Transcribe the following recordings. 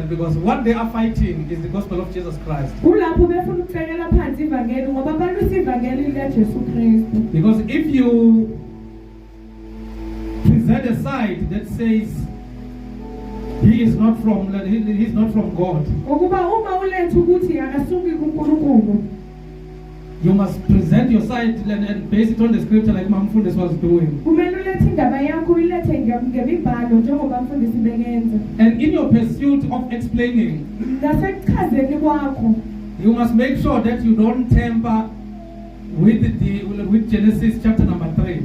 gospel because what they are fighting is the gospel of Jesus Christ. Because if you present a side that says he's not from God, you must present your side and base it on the scripture like Mamfundes was doing. And in your pursuit of explaining, you must make sure that you don't tamper with Genesis chapter number 3.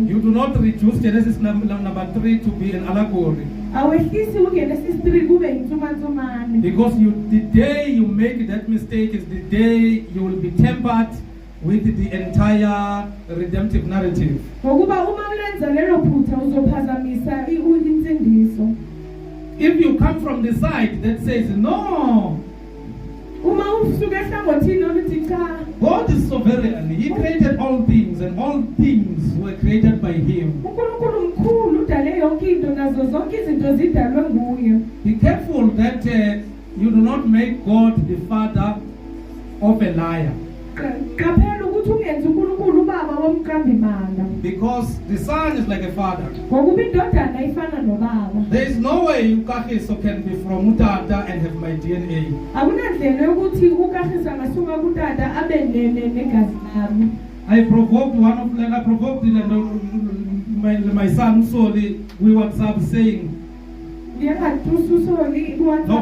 You do not reduce Genesis number 3 to be an allegory. Because the day you make that mistake is the day you will be tempered with the entire redemptive narrative. If you come from the side that says, no, God is sovereign. He created all things, and all things were created by Him. Be careful that you do not make God the father of a liar. Because the son is like a father. There is no way you can be from Utata and have my DNA. I provoked my son Soli. We WhatsApp saying, no,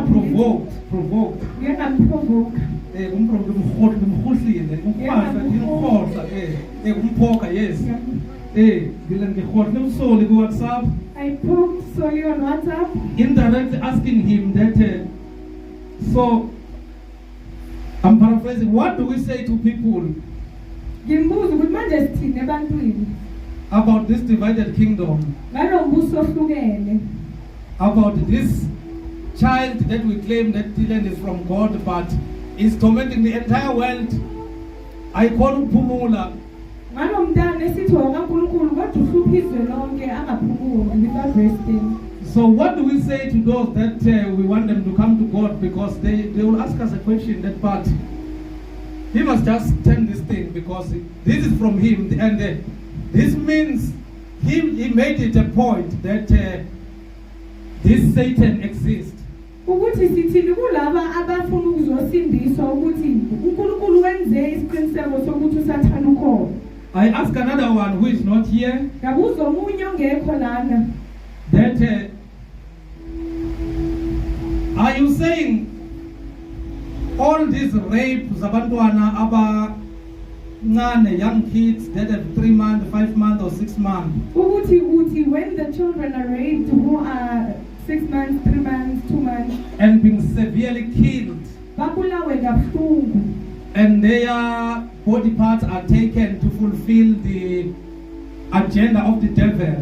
provoked. Yes. I poked Soli on WhatsApp. Indirectly asking him that, so I'm paraphrasing, what do we say to people about this divided kingdom? About this child that we claim that Dylan is from God but is tormenting the entire world. I call him Pumula. So what do we say to those that we want them to come to God because they will ask us a question that part. He must just turn this thing because this is from him and this means he made it a point that this Satan exists. I ask another one who is not here that are you saying all these rapes zabantwana young kids that have 3 months, 5 months or 6 months, when the children are raped who are 6 months, 3 months, 2 months, and being severely killed, and their body parts are taken to fulfill the agenda of the devil.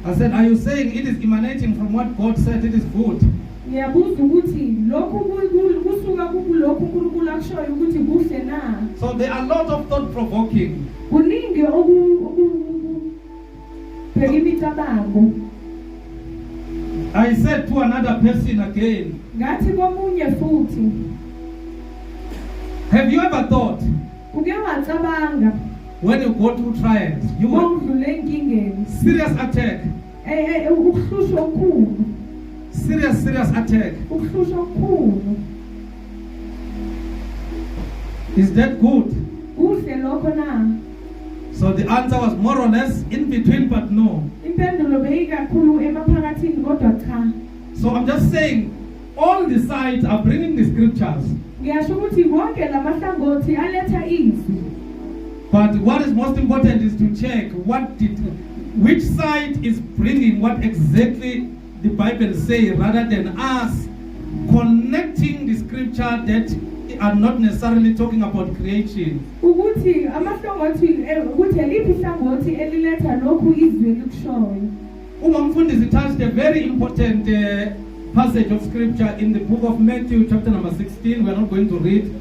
I said, are you saying it is emanating from what God said it is good? So there are a lot of thought-provoking. I said to another person again, have you ever thought when you go through trials, you want serious attack, serious attack, is that good? So the answer was more or less in between, but no. So I'm just saying, all the sides are bringing the scriptures. But what is most important is to check which side is bringing what exactly the Bible says, rather than us connecting the scripture that are not necessarily talking about creation. Umamfundisi touched a very important passage of scripture in the book of Matthew, chapter number 16. We are not going to read.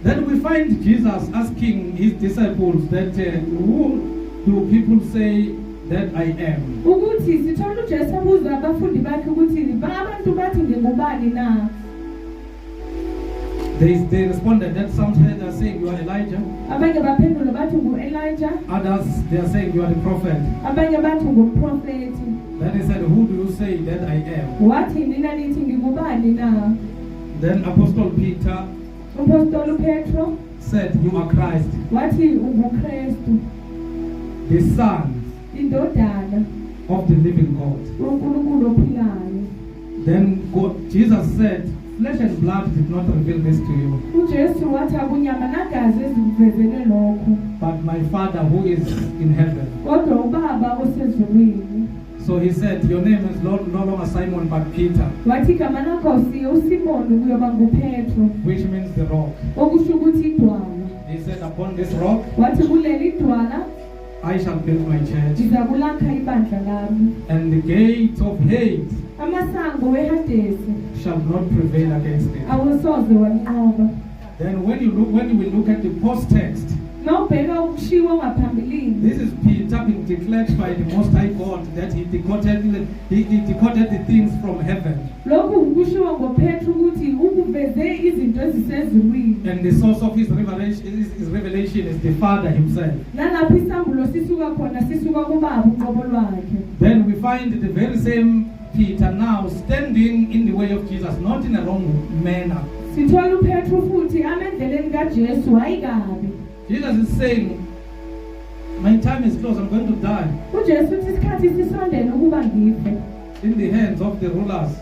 Then we find Jesus asking his disciples that who do people say that I am? They responded that some are saying you are Elijah. Others they are saying you are the prophet. Then he said, who do you say that I am? Then Apostle Peter said, you are Christ, the Son of the living God. Then Jesus said, flesh and blood did not reveal this to you, but my Father who is in heaven. So he said, your name is no longer Simon but Peter, which means the rock. He said, upon this rock I shall build my church, and the gates of hate shall not prevail against it. Then when we look at the post-text, this is Peter being declared by the Most High God that he decoded the things from heaven. And the source of his revelation is the Father himself. Then we find the very same Peter now standing in the way of Jesus, not in a wrong manner. Jesus is saying, my time is close, I'm going to die in the hands of the rulers.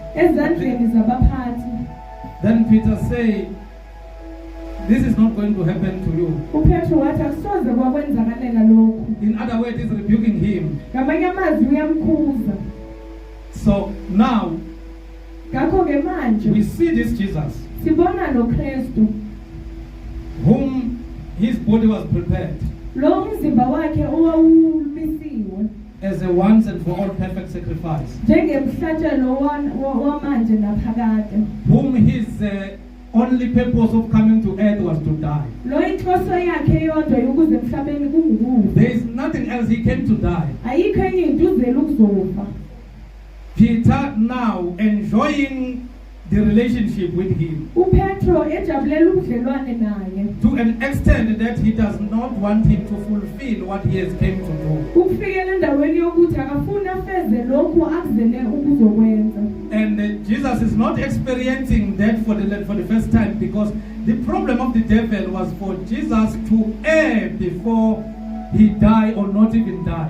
Then Peter said, this is not going to happen to you. In other words, he's rebuking him. So now we see this Jesus, whom his body was prepared as a once and for all perfect sacrifice, whom his only purpose of coming to earth was to die. There is nothing else. He came to die. Peter now enjoying the relationship with him to an extent that he does not want him to fulfill what he has came to do. And Jesus is not experiencing that for the first time, because the problem of the devil was for Jesus to err before he died or not even die.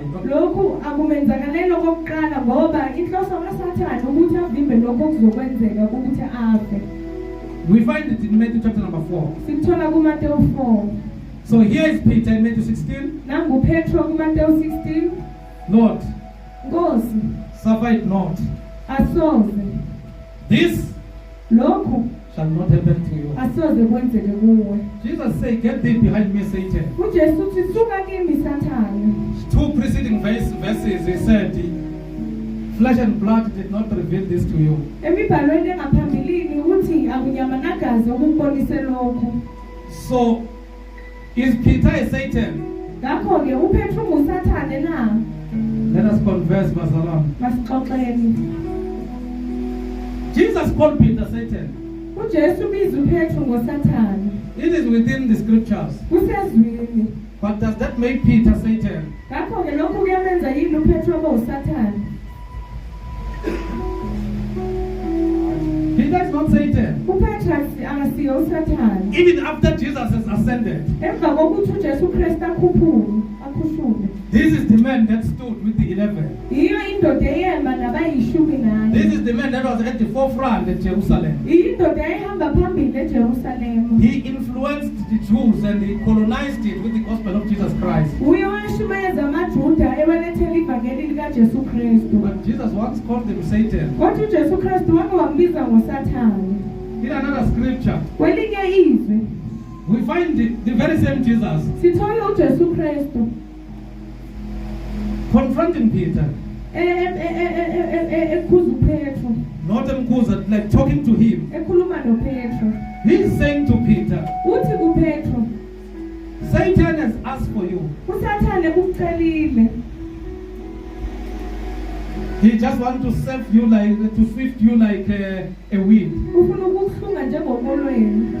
We find it in Matthew chapter number 4. So here is Peter in Matthew 16. Lord, suffer it not. This shall not happen to you. Jesus said, get thee behind me, Satan. 2 preceding verses, he said, flesh and blood did not reveal this to you. So, is Peter a Satan? Let us converse, Basalam. Jesus called Peter Satan. It is within the scriptures. But does that make Peter Satan? Peter is not Satan. Even after Jesus has ascended, this is the man that stood with the 11. This is the man that was at the forefront at Jerusalem. He influenced the Jews and he colonized it with the gospel of Jesus Christ. But Jesus once called him Satan. In another scripture, we find the very same Jesus confronting Peter. ekhuza uPetro, Not Mkuza, like talking to him. ekhuluma noPetro. He's saying to Peter, Uthi kuPetro, Satan has asked for you. uSathane ukucelile. He just wants to serve you like, to swift you like a wind. Ufuna ukukuhlunga njengomolweni.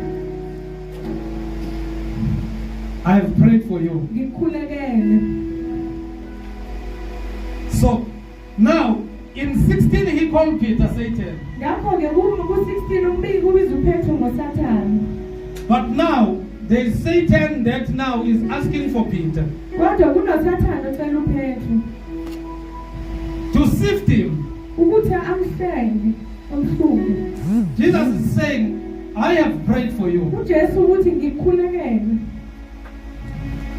I have prayed for you. Ngikukhulekele. So now in 16 he called Peter Satan. Ngakho ke ku16 umbiki ubiza uPetro ngoSathane. But now there is Satan that now is asking for Peter Kodwa kunoSathane ocela uPetro to sift him. ukuthi amhlenge, amhlunge. Jesus is saying, I have prayed for you. uJesu uthi ngikukhulekele.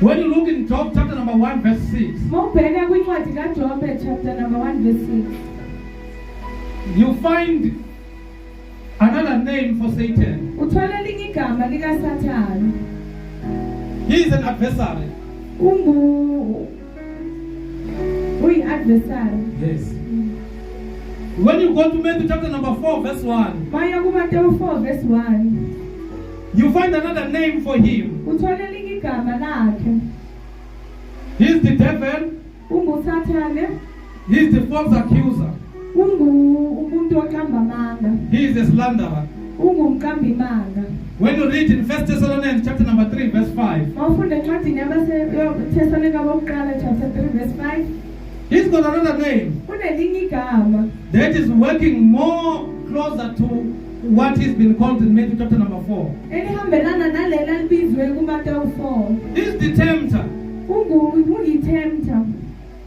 When you look in Job chapter number 1 verse 6, Mawubheka kwincwadi kaJobe chapter number 1 verse 6. you find another name for Satan. Uthola elinye igama likaSathane. He is an adversary. Uyi-adversary. Yes. When you go to Matthew chapter number 4 verse 1, Maya kuMateyu 4 verse 1. you find another name for him. Uthola elinye igama lakhe. He is the devil. UnguSathane. He is the false accuser. Umuntu oqamba amanga. He is the slanderer. Ungumqambi manga. When you read in 1 Thessalonians chapter number 3 verse 5, Mawufunda encwadini yabaseThesalonika bokuqala chapter 3 verse 5. he's got another name Kunelinye igama that is working more closer to what he's been called in Matthew chapter number 4. elihambelana nalela libizwe kuMateyu 4. He's the tempter. Unguyithemta.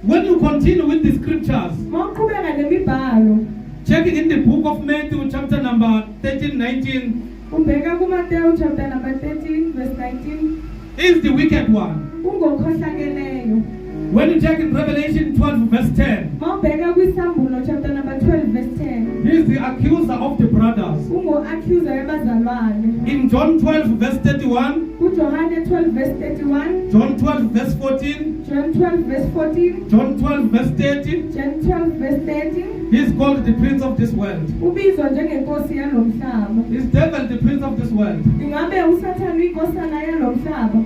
When you continue with the scriptures, Mawuqhubeka nemibhalo. checking in the book of Matthew chapter number 13, 19, Ubheka kuMateyu chapter number 13 verse 19. is the wicked one. Ungokhohlakeleyo. When you check in Revelation 12 verse 10, Mawubheka kwisambulo chapter number 12 verse 10. he is the accuser of the brothers. Ungo-accuser yabazalwane. In John 12 verse 31, KuJohane 12 verse 31. John 12 verse 14, John 12 verse 14. John 12 verse 30, John 12 verse 30. he is called the prince of this world. Ubizwa njengenkosi yalomhlaba. Is devil the prince of this world? Ingabe uSathane uyinkosana yalomhlaba?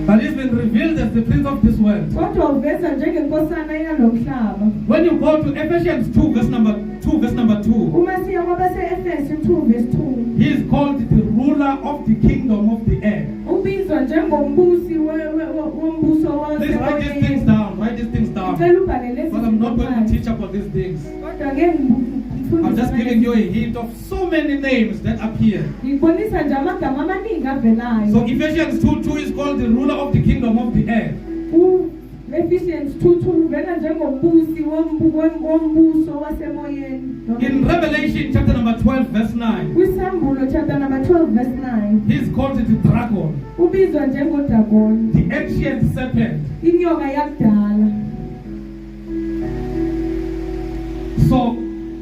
But he's been revealed as the prince of this world. Kodwa uvezwa njengenkosana yalomhlaba. When you go to Ephesians 2 verse number 2, Uma siya kwabase-Efesu 2 verse 2. he is called the ruler of the kingdom of the air. Ubizwa njengombusi wombuso Please write these things down. Write these things down. Ngicela ubhale lezi But I'm not going to zinto teach about these things. Kodwa ke I'm just giving you a hint of so many names that appear. ngibonisa nje amagama amaningi avelayo. So Ephesians 2:2 is called the ruler of the kingdom of the air. Ephesians 2:2 uvela njengombusi wombuso wasemoyeni. In Revelation chapter number 12 verse 9, Kwisambulo chapter number 12 verse 9. he is called the dragon, Ubizwa njengodragon, the ancient serpent. inyoka yakudala. So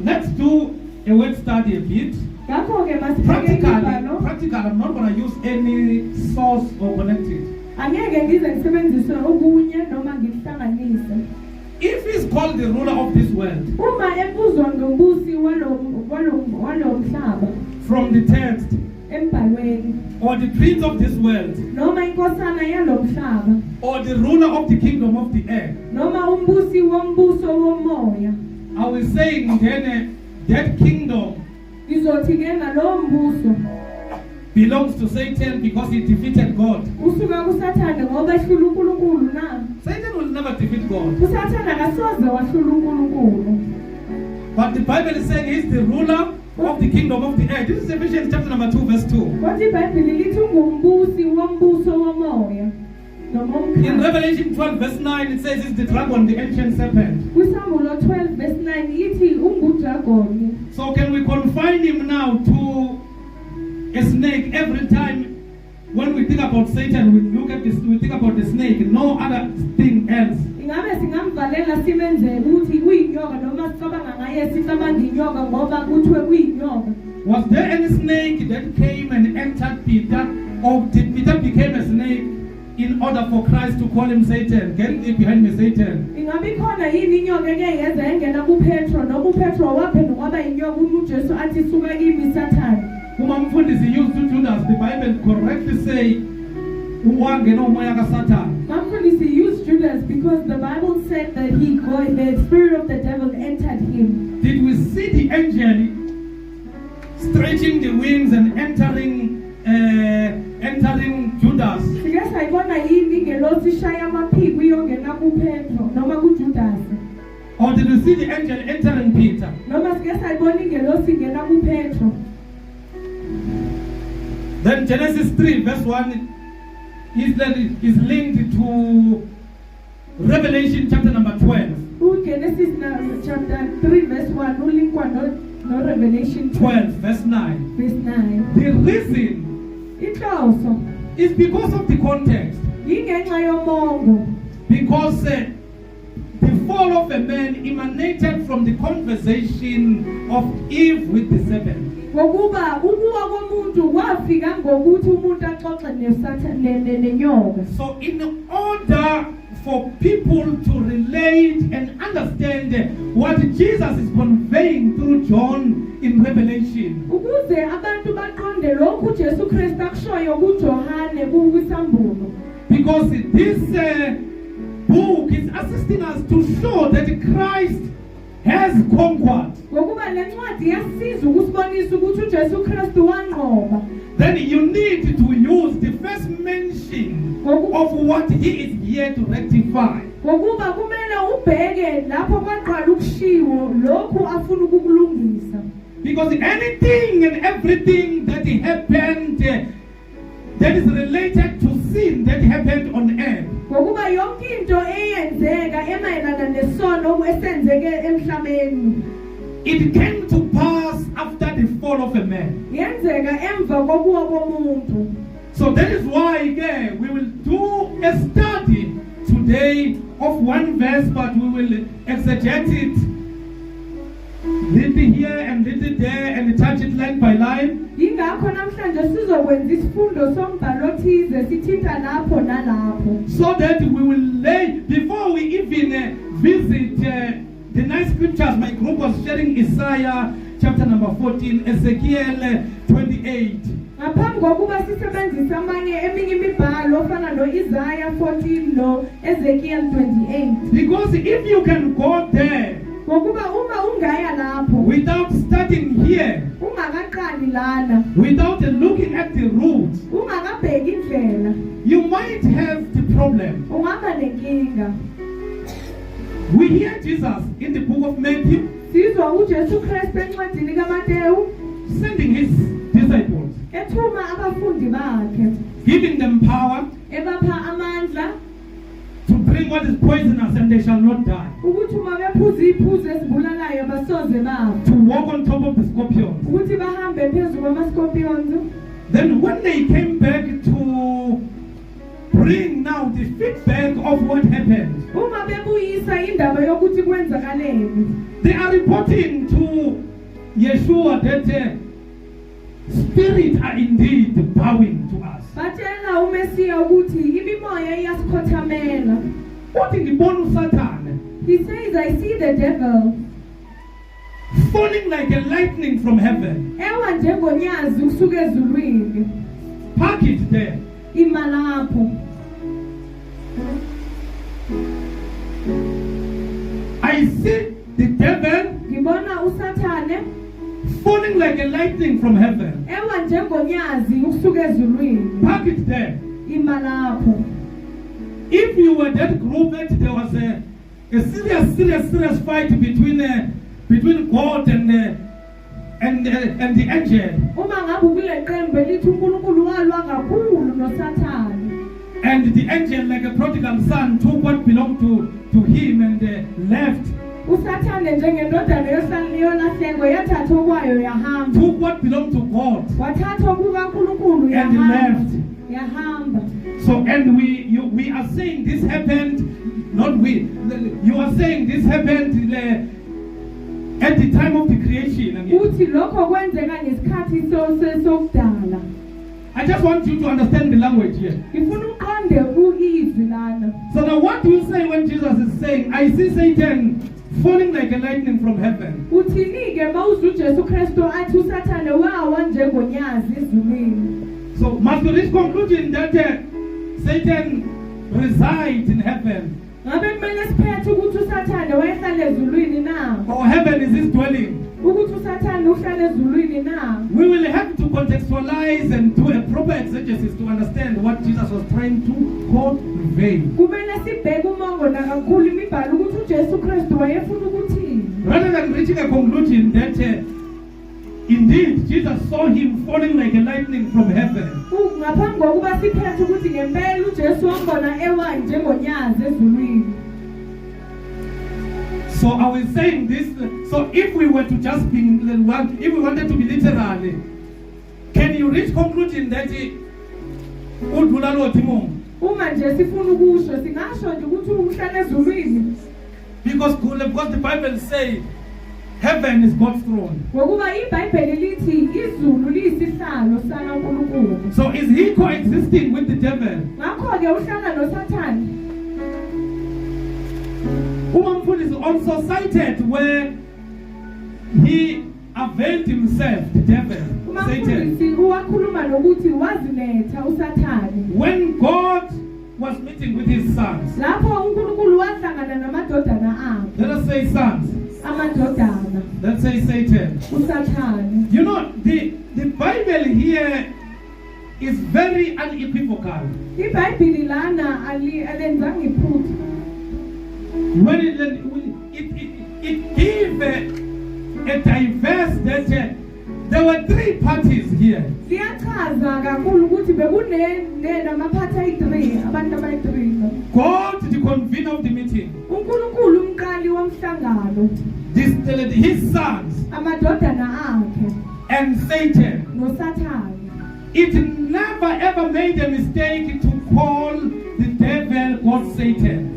let's do a word study a bit. Ngakho ke masibheke imibhalo. Practical, I'm not going to use any source or connect it. Angeke ngize ngisebenzise okunye noma ngikuhlanganise. If he's called the ruler of this world, Uma ebuzwa ngombusi walomhlaba from the text, embhalweni or the prince of this world, noma inkosana yalomhlaba or the ruler of the kingdom of the air, noma umbusi wombuso womoya, I was saying then that kingdom ngizothi ke nalowo mbuso belongs to Satan because he defeated God. usuka kuSathane ngoba ehlula uNkulunkulu na. Satan will never defeat God. uSathane akasoze wahlula uNkulunkulu. But the Bible is saying he's the ruler of the kingdom of the air. This is Ephesians chapter number 2 verse 2. Kodwa iBhayibheli lithi ungumbusi wombuso womoya noma In umkhathi. Revelation 12 verse 9 it says he's the dragon, the ancient serpent. Kwisambulo 12 verse 9 yithi ungudragoni. So can we confine him now to a snake every time when we think about Satan, we look at this, we think about the snake, no other thing else. Ingabe singamvalela simenze ukuthi uyinyoka noma sicabanga ngaye sicabanga inyoka ngoba kuthiwe uyinyoka. Was there any snake that came and entered Peter, or did Peter become a snake in order for Christ to call him Satan? Get it behind me, Satan. Ingabe khona yini inyoka engeyeza engena kuPetro noma uPetro waphendula kwaba inyoka uJesu athi suka kimi Sathane. Uma mfundisi used to Judas, the Bible correctly say uwangena umoya kaSathane. Mfundisi used Judas because the Bible said that the spirit of the devil entered him. Did we see the angel stretching the wings and entering Judas? Sike sayibona yini ngelosi shaya amaphiko iyongena kuPetro noma kuJudas? Or did we see the angel entering Peter? Noma sike sayibona ngelosi ingena kuPetro? Then Genesis 3 verse 1 is linked to Revelation chapter number 12. Genesis chapter 3 verse 1 ulinkwa no Revelation 12 verse 9. Verse 9. The reason is because of the context. Because the fall of a man emanated from the conversation of Eve with the serpent. So in order for people to relate and understand what Jesus is conveying through John in Revelation, because this book is assisting us to show that Christ has conquered. Then you need to use the first mention of what he is here to rectify. Because anything and everything that happened that is related to sin that happened on earth, it came to pass after the fall of a man. So that is why again we will do a study today of one verse, but we will exegete it little here and little there and touch it line by line. So that we will lay, before we even visit the nice scriptures my group was sharing, Isaiah chapter number 14, Ezekiel 28. Because if you can go there without starting here, without looking at the roots, you might have the problem. We hear Jesus in the book of Matthew sending his disciples, giving them power to bring what is poisonous and they shall not die, to walk on top of the scorpions. Then when they came back to bring now the feedback of what happened, they are reporting to Yeshua that spirits are indeed bowing to us. What in the bone Satan? He says, I see the devil falling like a lightning from heaven. Park it there. I see the devil falling like a lightning from heaven. Park it there. If you were that group that there was a serious fight between God and the angel, and the angel, like a prodigal son, took what belonged to him and left. Took what belonged to God and left. So, and we are saying this happened, not we, you are saying this happened at the time of the creation. I just want you to understand the language here. izwi lana. So now what do you say when Jesus is saying, I see Satan falling like a lightning from heaven? Uthini-ke mawuzwa uJesu Kristu athi uSathane wawa njengonyazi ezulwini. So must we reach conclusion that Satan resides in heaven? Ngabe kumele siphethe ukuthi uSathane wayehlala ezulwini na? Or heaven is his dwelling? Ukuthi uSathane uhlala ezulwini na? We will have to contextualize and do a proper exegesis to understand what Jesus was trying to convey. Kumele sibheke umongo nakakhulu imibhalo ukuthi uJesu Kristu wayefuna ukuthini. Rather than reaching a conclusion that indeed Jesus saw him falling like a lightning from heaven. Ngaphambi kokuba siphethe ukuthi ngempela uJesu wambona ewa njengonyazi ezulwini. So I was saying this, so if we were to just be, if we wanted to be literally, can you reach conclusion that udlula lo Timo? Uma nje sifuna ukusho singasho nje ukuthi uhlala ezulwini. Because the Bible says heaven is God's throne. Ngokuba iBhayibheli lithi izulu liyisihlalo sikaNkulunkulu. So is he coexisting with the devil? Ngakho ke uhlala noSathane. Umamfund is also cited where he availed himself, the devil, Satan. When God was meeting with his sons, let us say sons, let's say Satan. You know, the Bible here is very unequivocal. When it gives a diverse that there were three parties here. God, the convener of the meeting, his sons, and Satan. It never ever made a mistake to call the devil God Satan.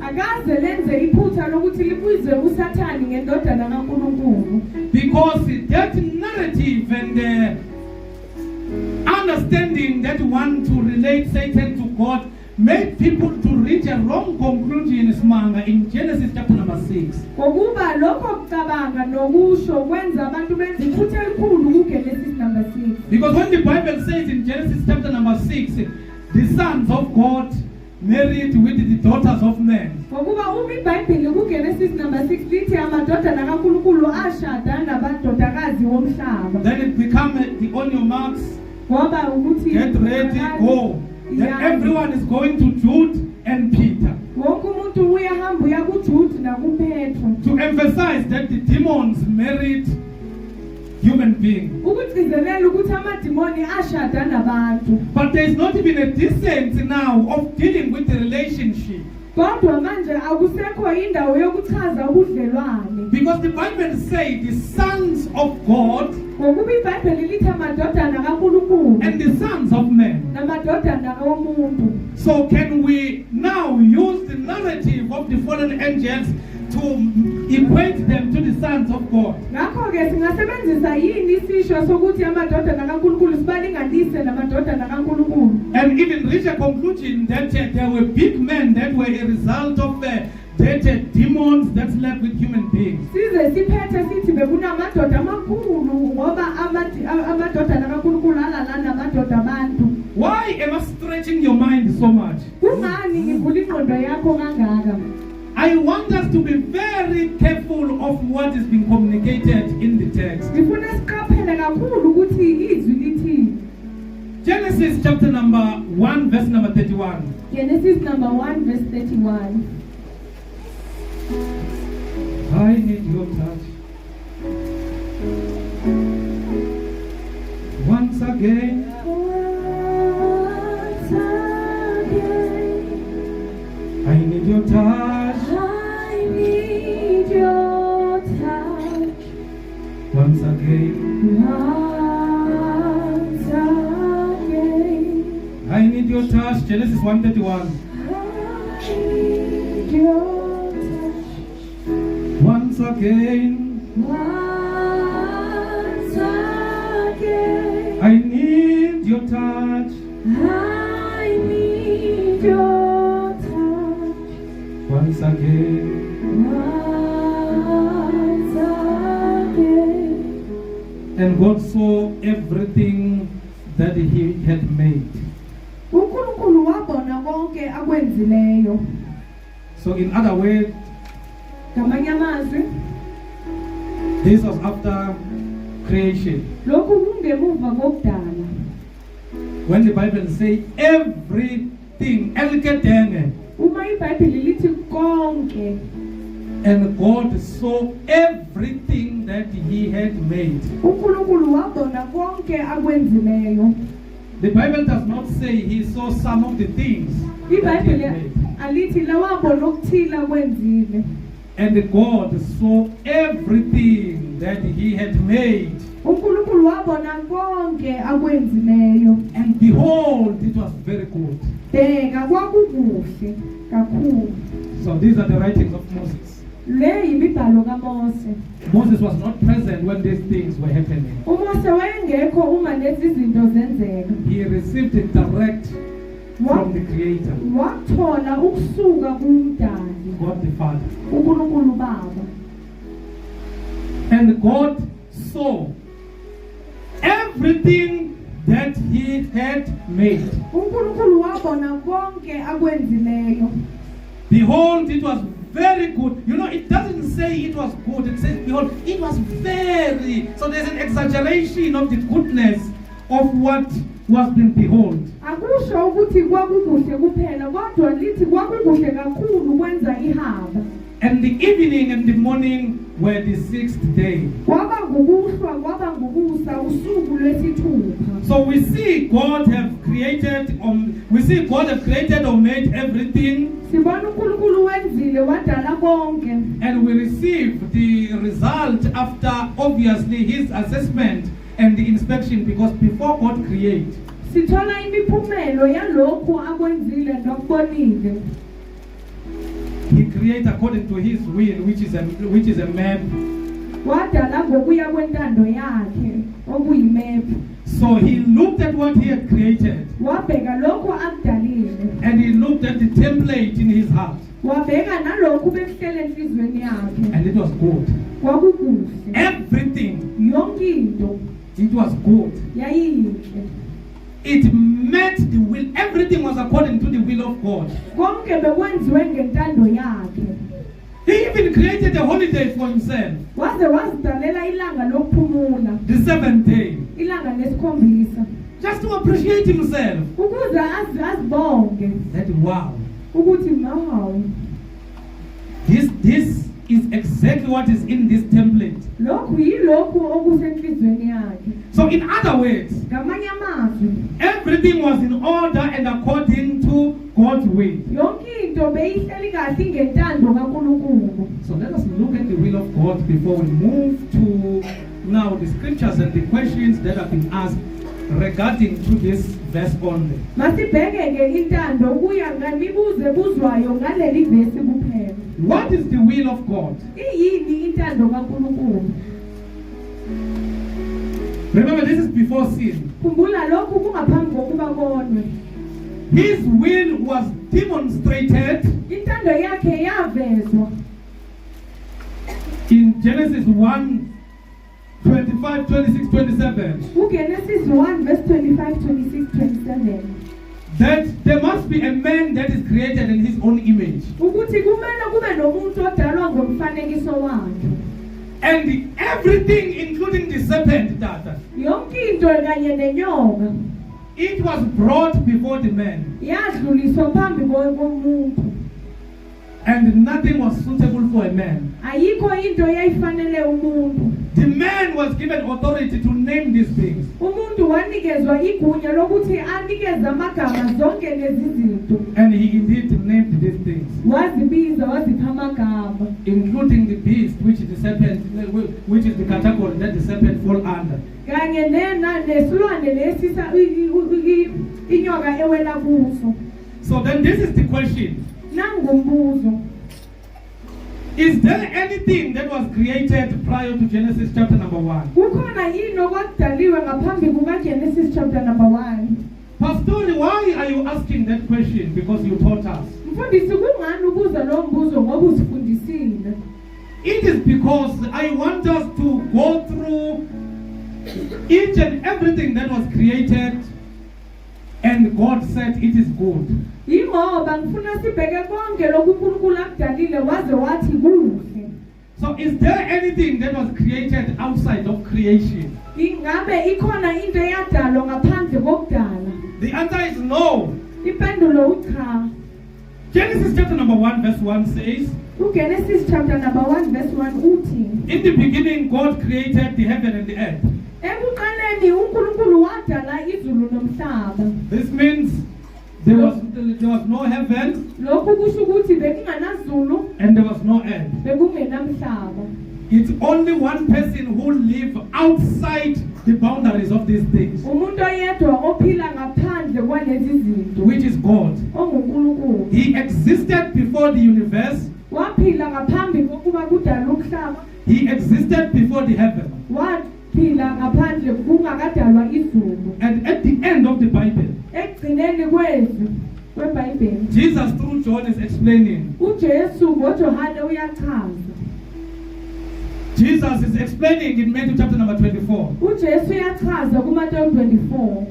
Because that narrative and understanding that one to relate Satan to God made people to reach a wrong conclusion in Genesis chapter number 6. Because when the Bible says in Genesis chapter number 6, the sons of God married with the daughters of men, then it becomes the on your marks, get ready, go. Then everyone is going to Jude and Peter. To emphasize that the demons married human beings. But there is not even a distance now of dealing with the relationship. Because the Bible says the sons of God and the sons of men. So can we now use the narrative of the fallen angels to equate them to the sons of God? And even reach a conclusion that there were big men that were a result of demons that slept with human beings. Why am I stretching your mind so much? I want us to be very careful of what is being communicated in the text. Genesis chapter number 1 verse number 31. Genesis number 1 verse 31. I need your touch. Once again. I need your touch. I need your touch. Once again. Once again. I need your touch. Genesis 1:31. I need your touch. Once again. Once again. I need your touch. I need your once again. And God saw everything that He had made. uNkulunkulu wabona konke akwenzileyo. So in other words, Ngamanye amazwi, this was after creation. lokhu kungemuva kokudala. When the Bible says everything, elkedenge, Uma iBhayibheli lithi konke, and God saw everything that He had made. uNkulunkulu wabona konke akwenzileyo. The Bible does not say He saw some of the things that He had iBhayibheli made. alithi la wabona okuthile akwenzile. And God saw everything that He had made. uNkulunkulu wabona konke akwenzileyo. And behold, it was very good. Bheka kwakukuhle kakhulu. So these are the writings of Moses. Le yimibhalo kaMose. Moses was not present when these things were happening. uMose wayengekho uma lezi zinto zenzeka. He received it direct from the Creator, Wathola ukusuka kuMdali, God the Father. uNkulunkulu Baba. And God saw everything that He had made. uNkulunkulu wabona konke akwenzileyo. Behold, it was very good. You know, it doesn't say it was good. It says, behold, it was very. So there's an exaggeration of the goodness of what was being behold. Akusho ukuthi kwakukuhle kuphela, kodwa lithi kwakukuhle kakhulu kwenza ihaba. And the evening and the morning were the sixth day. Kwaba ngukuhlwa, kwaba ngukusa, usuku lwesithupha. So we see God have created or made everything, Sibona uNkulunkulu wenzile wadala konke. and we receive the result after obviously His assessment and the inspection, because before God create, Sithola imiphumelo yalokho akwenzile nokubonile. He create according to His will, which is a map. Wadala ngokuya kwentando yakhe okuyimephu. So He looked at what He had created, Wabheka lokho akudalile. and He looked at the template in His heart, Wabheka nalokho bekuhlele enhlizweni yakhe. and it was good. Kwakukuhle. Everything, Yonke into it was good. yayinhle. It met the will. Everything was according to the will of God. Konke bekwenziwe ngentando yakhe. He even created a holiday for Himself, Waze wazidalela ilanga lokuphumula, the seventh day, ilanga lesikhombisa. just to appreciate Himself. Ukuze azibonge That wow, ukuthi mawu. this is exactly what is in this template. Lokhu yilokhu okusenhlizweni yakhe. So in other words, Ngamanye amazwi, everything was in order and according to God's will. yonke into beyihleli kahle ngentando kaNkulunkulu. So let us look at the will of God before we move to now the scriptures and the questions that have been asked regarding to this verse only. Masibheke intando kuya ngamibuzo ebuzwayo ngaleli vesi kuphela. What is the will of God? Iyini intando kaNkulunkulu? Remember, this is before sin. Khumbula lokhu kungaphambi kokuba konwe. His will was demonstrated Intando yakhe yavezwa in Genesis 1, 25, 26, 27. uGenesis 1 verse 25, 26, 27. That there must be a man that is created in His own image. Ukuthi kumele kube nomuntu odalwa ngomfanekiso wakhe. And everything, including the serpent, Yonke into kanye nenyoka it was brought before the man. yadluliswa phambi komuntu. And nothing was suitable for a man. Ayikho into eyayifanele umuntu. The man was given authority to name these things. Umuntu wanikezwa igunya lokuthi anikeze amagama zonke lezi zinto. And he indeed named these things, Wazibiza wazipha amagama. including the beast, which is the serpent, which is the category that the serpent fall under. Kanye nesilwane lesisa inyoka ewela kuso. So then this is the question. Nangumbuzo. Is there anything that was created prior to Genesis chapter number 1? Kukhona yini okwakudaliwe ngaphambi kukaGenesis chapter number 1? Pastor, why are you asking that question? Because you taught us. Mfundisi kungani ubuza lo mbuzo ngoba usifundisile. It is because I want us to go through each and everything that was created and God said it is good. Yingoba ngifuna sibheke konke lokhu uNkulunkulu akudalile waze wathi kuhle. So is there anything that was created outside of creation? Ingabe ikhona into eyadalwa ngaphandle kokudala? The answer is no. Impendulo ucha. Genesis chapter number 1 verse 1 says, Genesis chapter number 1 verse 1 uthi, in the beginning God created the heaven and the earth. Ekuqaleni uNkulunkulu wadala izulu nomhlaba. This means there was no heaven Lokhu kusho ukuthi bekunganazulu and there was no earth. bekungenamhlaba. It's only one person who lives outside the boundaries of these things, Umuntu oyedwa ophila ngaphandle kwalezi zinto, which is God. onguNkulunkulu. He existed before the universe. Waphila ngaphambi kokuba kudalwe umhlaba. He existed before the heaven. Waphila ngaphandle kungakadalwa izulu. And at the end of the Bible, Ekugcineni kweBhayibheli, Jesus through John is explaining. uJesu ngoJohane uyachaza. Jesus is explaining in Matthew chapter number 24 uJesu uyachaza kuMateyu 24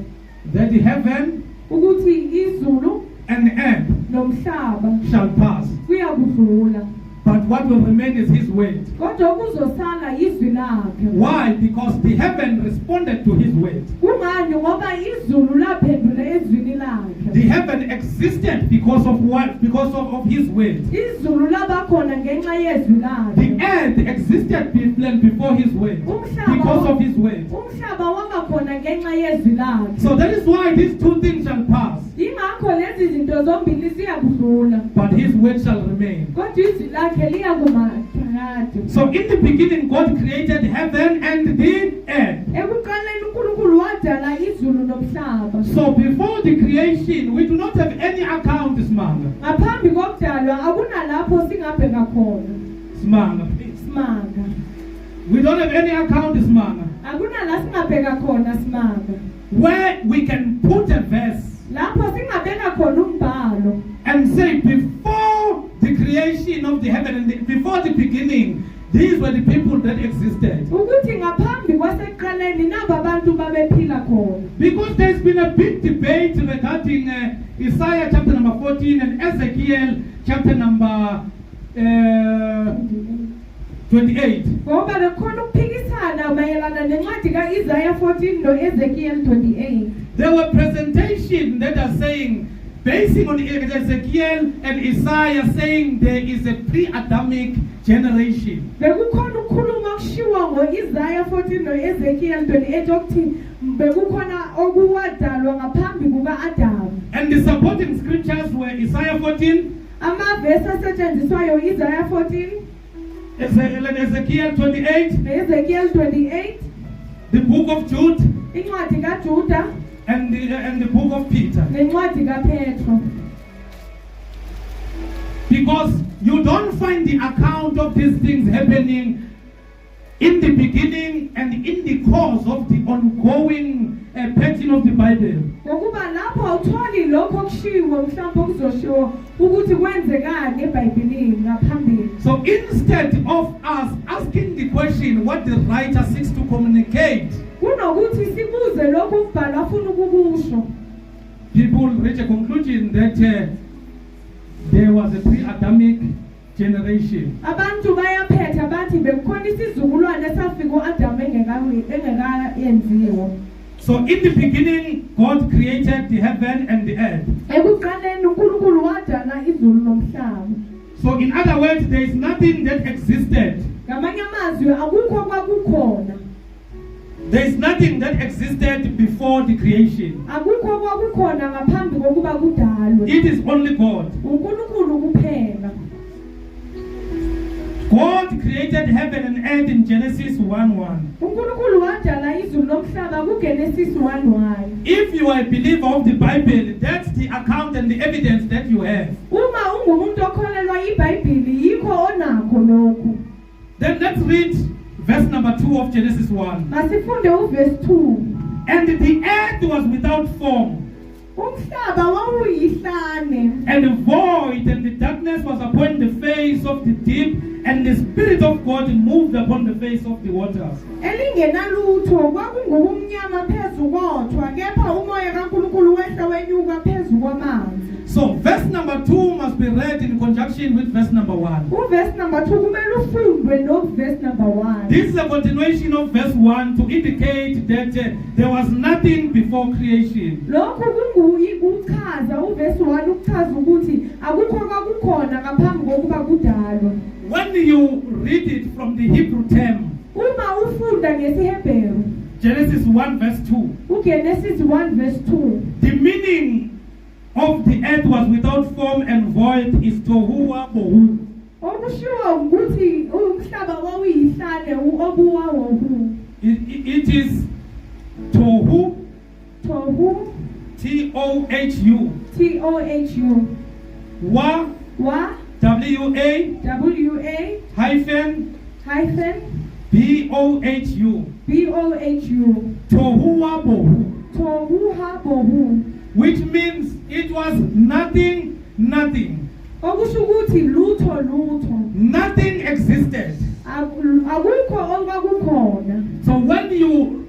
that the heaven ukuthi izulu and the earth nomhlaba shall pass, kuyakudlula, but what will remain is his word. kodwa kuzosala izwi lakhe. Why? Because the heaven responded to his word. Kungani? Ngoba izulu laphendula ezwini lakhe. The heaven existed because of what? Because of his word. Izulu labakhona ngenxa yezwi The lakhe. earth existed before his word, because of his word. Umhlaba wabakhona ngenxa yezwi lakhe. So that is why these two things shall pass, Ingakho lezi zinto zombili ziyakudlula, but his word shall remain. kodwa izwi lakhe liyakuma phakade. So in the beginning God created heaven and the earth. Ekuqaleni uNkulunkulu wadala izulu nomhlaba. So before the creation we do not have any account, Smanga. Ngaphambi kokudalwa akunalapho singabheka khona. Smanga. Simanga. We don't have any account, Smanga, Akunala singabheka khona simanga. where we can put a verse Lapho singabheka khona umbhalo and say before the creation of the heaven and before the beginning, these were the people that existed. ukuthi ngaphambi kwasekuqaleni nabo abantu babephila khona. Because there's been a big debate regarding Isaiah chapter number 14 and Ezekiel chapter number 28. Ngoba bekhona ukuphikisana mayelana nencwadi kaIsaiah 14 noEzekiel 28. There were presentations that are saying, basing on Ezekiel and Isaiah, saying there is a pre-Adamic generation. Bekukhona ukukhuluma kushiwo ngoIsaiah 14 noEzekiel 28 okuthi bekukhona okuwadalwa ngaphambi kuka-Adamu. And the supporting scriptures were Isaiah 14, Amavesi asetshenziswayo Isaiah 14, Ezekiel 28, Ezekiel 28, the book of Jude, incwadi kaJuda and the book of Peter. nencwadi kaPetro. Because you don't find the account of these things happening in the beginning and in the course of the ongoing pattern of the Bible. Ngokuba lapho awutholi lokho kushiwo mhlawumbe okuzoshiwo ukuthi kwenzekani eBhayibhelini ngaphambili. So instead of us asking the question what the writer seeks to communicate, Kunokuthi sibuze lokho umbhalo afuna ukukusho. people reach a conclusion that there was a pre-Adamic generation. Abantu bayaphetha bathi bekukhona isizukulwane esafika uAdamu engekayenziwa. So in the beginning, God created the heaven and the earth. Ekuqaleni uNkulunkulu wadala izulu nomhlaba. So in other words, there is nothing that existed. Ngamanye amazwi akukho kwakukhona. There is nothing that existed before the creation. Akukho kwakukhona ngaphambi kokuba kudalwe. It is only God. uNkulunkulu kuphela. God created heaven and earth in Genesis 1:1. uNkulunkulu wadala izulu nomhlaba kuGenesis 1:1. If you are a believer of the Bible, that's the account and the evidence that you have. Uma ungumuntu okholelwa iBhayibheli yikho onakho lokho. Then let's read verse number 2 of Genesis 1. Masifunde uverse 2. And the earth was without form umhlaba wawuyihlane and void, and the darkness was upon the face of the deep, and the Spirit of God moved upon the face of the waters. elingenalutho kwakungubumnyama phezu kothwa kepha umoya kaNkulunkulu wehla wenyuka phezu kwamanzi. So verse number 2 must be read in conjunction with verse number 1. Uverse number 2 kumele ufundwe noverse number 1. This is a continuation of verse 1 to indicate that there was nothing before creation. Lokho kungukuchaza uverse 1 ukuchaza ukuthi akukho kwakukhona ngaphambi kokuba kudalwe. When you read it from the Hebrew term, Uma ufunda ngesiHebheru, Genesis 1 verse 2, uGenesis 1 verse 2, the meaning of the earth was without form and void is tohu wabohu. okushiwo ukuthi umhlaba wawuyihlane obuwawobu. It is tohu, Tohu, T-O-H-U, T-O-H-U, wa, wa, W-A, W-A, hyphen, hyphen, B-O-H-U, B-O-H-U, tohu wabohu, Tohu habohu. which means it was nothing, nothing. Okusho ukuthi lutho lutho. Nothing existed. Akukho okwakukhona. So when you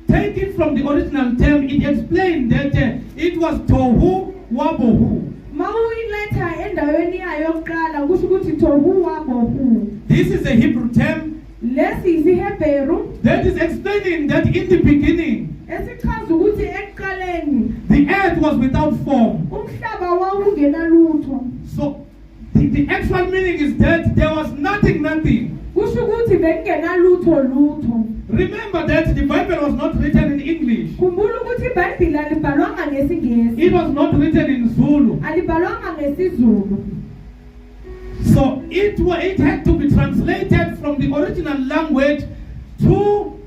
take it from the original term, it explained that it was tohu wabohu. Mawuyiletha endaweni yayo yokuqala kusho ukuthi tohu wabohu. This is a Hebrew term Lesi isiHebheru that is explaining that in the beginning, esichaza ukuthi ekuqaleni the earth was without form. umhlaba wawungenalutho. So the actual meaning is that there was nothing, nothing. Kusho ukuthi bekungenalutho lutho. Remember that the Bible was not written in English. Khumbula ukuthi iBhayibheli alibhalwanga ngesingisi. It was not written in Zulu. Alibhalwanga ngesizulu. So it had to be translated from the original language to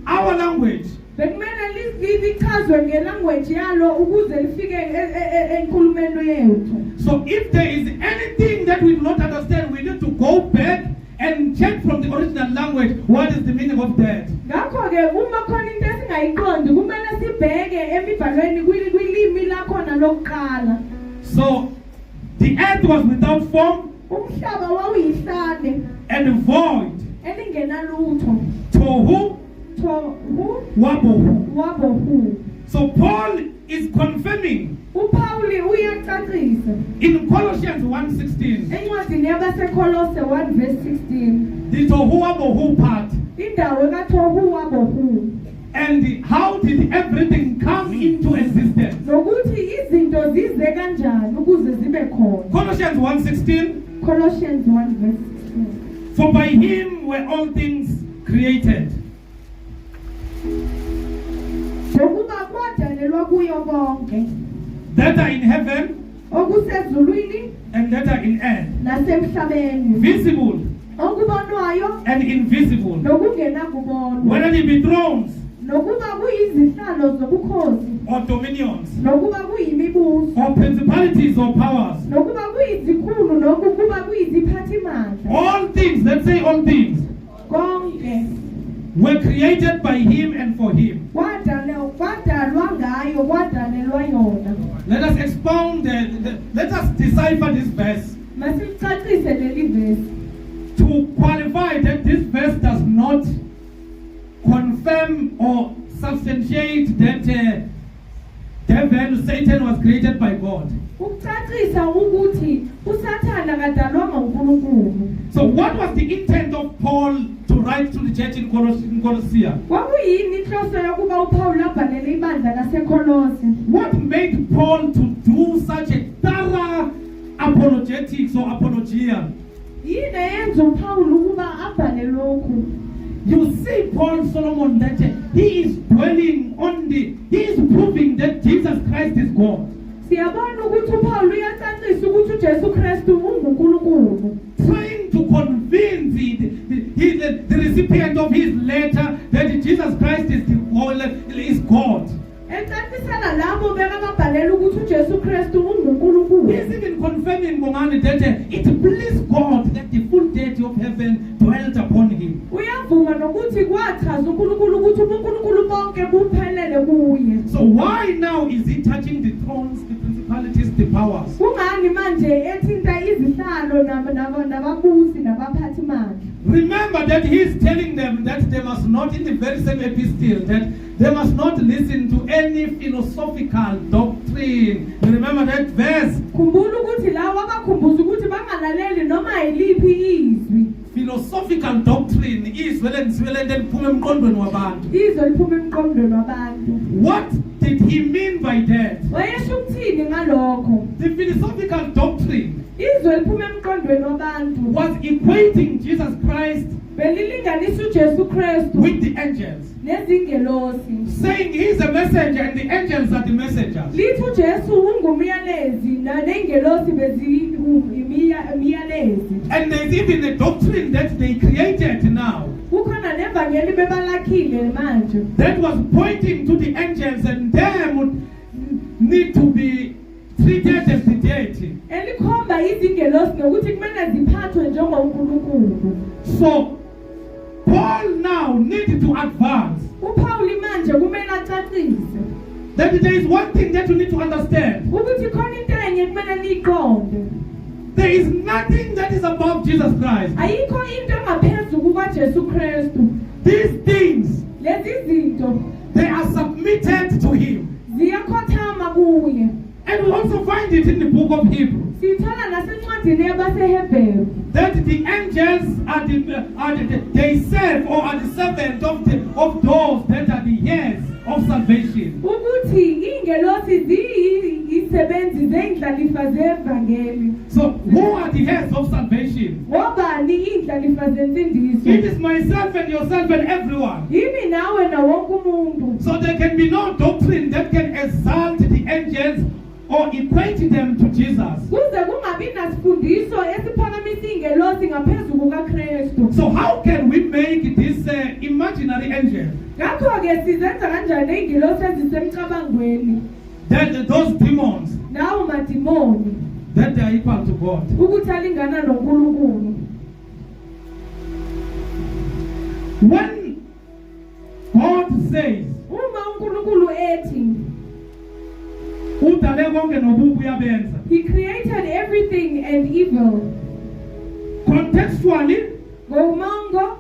our language. Bekumele lichazwe ngelanguage yalo ukuze lifike enkulumeni yethu. So if there is anything that we do not understand, we need to go back and check from the original language what is the meaning of that. Ngakho ke uma khona into esingayiqondi kumele sibheke emibhalweni kwilimi lakhona lokuqala. So the earth was without form Umhlaba wawuyihlane and void. elingenalutho. Tohu Tohu wabohu. wabohu. So Paul is confirming uPauli uyacacisa in Colossians 1:16 encwadini yabaseKolose 1 verse 16 the tohu wabohu part, indawo kaTohu wabohu and how did everything come into existence. nokuthi izinto zize kanjani ukuze zibe khona. Colossians 1:16, Colossians 1 verse 16. for by him were all things created, Ngokuba kwadalelwa kuyo konke that are in heaven okusezulwini and that are in earth, nasemhlabeni, visible okubonwayo and invisible, nokungena kubonwa, whether they be thrones nokuba kuyizihlalo zobukhosi, or dominions nokuba kuyimibuso, or principalities or powers. nokuba kuyizikhulu, nokuba kuyiziphathimandla. All things, let's say all things, Konke were created by him and for him. kwadalwa ngayo, kwadalelwa yona. Let us expound, let us decipher this verse Masicacise leli verse to qualify that this verse does not confirm or substantiate that Satan was created by God. ukucacisa ukuthi uSathana kadalwanga uNkulunkulu. So what was the intent of Paul to write to the church in Colossia? Kwakuyini inhloso yokuba uPaul abhalele ibandla laseKolose? What made Paul to do such a thorough apologetics or apologia? Yini eyenza uPaul ukuba abhale lokhu? You see Paul Solomon that he is dwelling on he is proving that Jesus Christ is God. Siyabona ukuthi uPaul uyacacisa ukuthi uJesu Kristu unguNkulunkulu. Trying to convince the recipient of his letter that Jesus Christ is God. Ecacisela labo bekababhalela ukuthi uJesu Kristu unguNkulunkulu. He's even confirming Ngubane that it pleased God that the full deity of heaven dwelt upon him. Uyavuma nokuthi kwachaza uNkulunkulu ukuthi uNkulunkulu bonke buphelele kuye. So why now is he touching the thrones, the principalities, the powers? Kungani manje ethinta izihlalo nababusi nabaphathi mandla? Remember that he is telling them that they must not, in the very same epistle, that they must not listen to any philosophical doctrine. You remember that verse? Khumbula ukuthi lawa abakhumbuza ukuthi bangalaleli noma yiliphi izwi. Philosophical doctrine is izwi liphume emqondweni wabantu. Izwi liphume emqondweni wabantu. What did he mean by that? Wayesho ukuthini ngalokho? The philosophical doctrine Izwi liphume emqondweni wabantu was equating Jesus Christ belilinganisa uJesu Kristu with the angels, nezingelosi, saying he is a messenger and the angels are the messengers. lithi uJesu ungumyalezi nengelosi bezimiyalezi. And there's even a doctrine that they created now Kukhona nevangeli bebalakhile manje that was pointing to the angels, and them would need to be treated as the deity. elikhomba izingelosi ngokuthi kumele ziphathwe njengonkulunkulu. So Paul now needed to advance uPaul manje kumele acacise that there is one thing that you need to understand. ukuthi khona into enye kumele niyiqonde. There is nothing that is above Jesus Christ. Ayikho into engaphezulu kukaJesu Kristu. These things, Lezi zinto they are submitted to him. ziyakhothama kuye. And we also find it in the book of Hebrews Sithola nasencwadini yabaseHebheru that the angels they serve or are the servant of those that are the heirs of salvation. ukuthi ingelosi ziyisebenzi zendlalifa zevangeli. So who are the heirs of salvation? Ngobani indlalifa zensindiso? It is myself and yourself and everyone. Yimi nawe na wonke umuntu. So there can be no doctrine that can exalt the angels or equate them to Jesus. Kuze kungabi nasifundiso esiphakamisa ingelosi ngaphezulu kukaKristu. So how can we make this imaginary angel, Ngakho ke sizenza kanjani ingelosi ezisemcabangweni? that those demons, Nawo madimoni that they are equal to God? ukuthi alingana noNkulunkulu. When God says, Uma uNkulunkulu ethi udale konke nobubi uyabenza, He created everything and evil. contextually, Ngomongo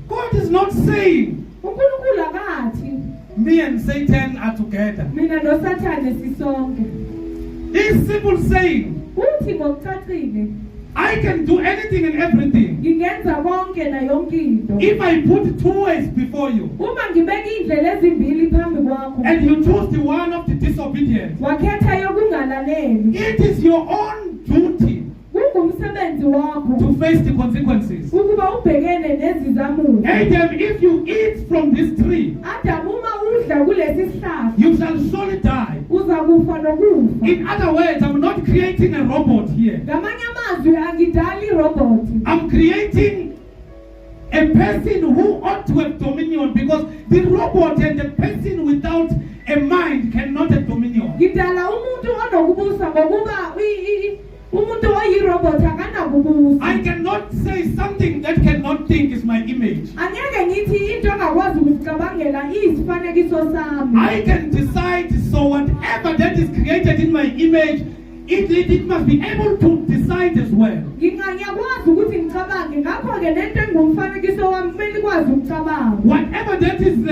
God is not saying uNkulunkulu akathi me and Satan are together. mina noSathane sisonke. He is simply saying Uthi ngokucacile I can do anything and everything ngingenza konke na yonke into. if I put two ways before you Uma ngibeka indlela ezimbili phambi kwakho and you choose the one of the disobedient. wakhetha yokungalaleli, It is your own duty kungumsebenzi wakho to face the consequences. ukuba ubhekene nezizamuzo. Adam, if you eat from this tree, Adam uma udla kulesi sihlahla you shall surely die. uza kufa nokufa. In other words, I'm not creating a robot here. Ngamanye amazwi angidali robot. I'm creating a person who ought to have dominion, because the robot and the person without a mind cannot have dominion. Ngidala umuntu onokubusa ngokuba umuntu oyirobot akanakubusa. I cannot say something that cannot think is my image. Angeke ngithi into engakwazi ukuzicabangela isifanekiso sami. I can decide, so whatever that is created in my image, it must be able to decide as well. Ngiyakwazi ukuthi ngicabange, ngakho ke lento engumfanekiso wami kumele ikwazi ukucabanga. Whatever that is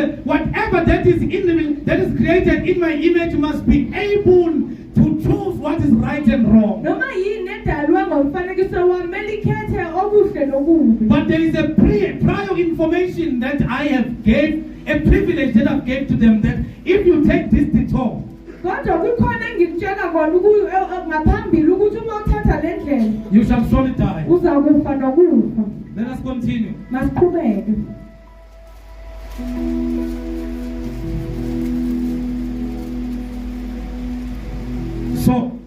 that is created in my image must be able to choose what is right and wrong. Noma yini edalwe ngomfanekiso wami kumele ikhethe okuhle nokubi. But there is a prior information that I have gave, a privilege that I've gave to them, that if you take this detour, Kodwa kukhona engikutshela kona ngaphambili ukuthi uma uthatha le ndlela you shall surely die. uza kufa nokufa. Let us continue. Masiqhubeke. So,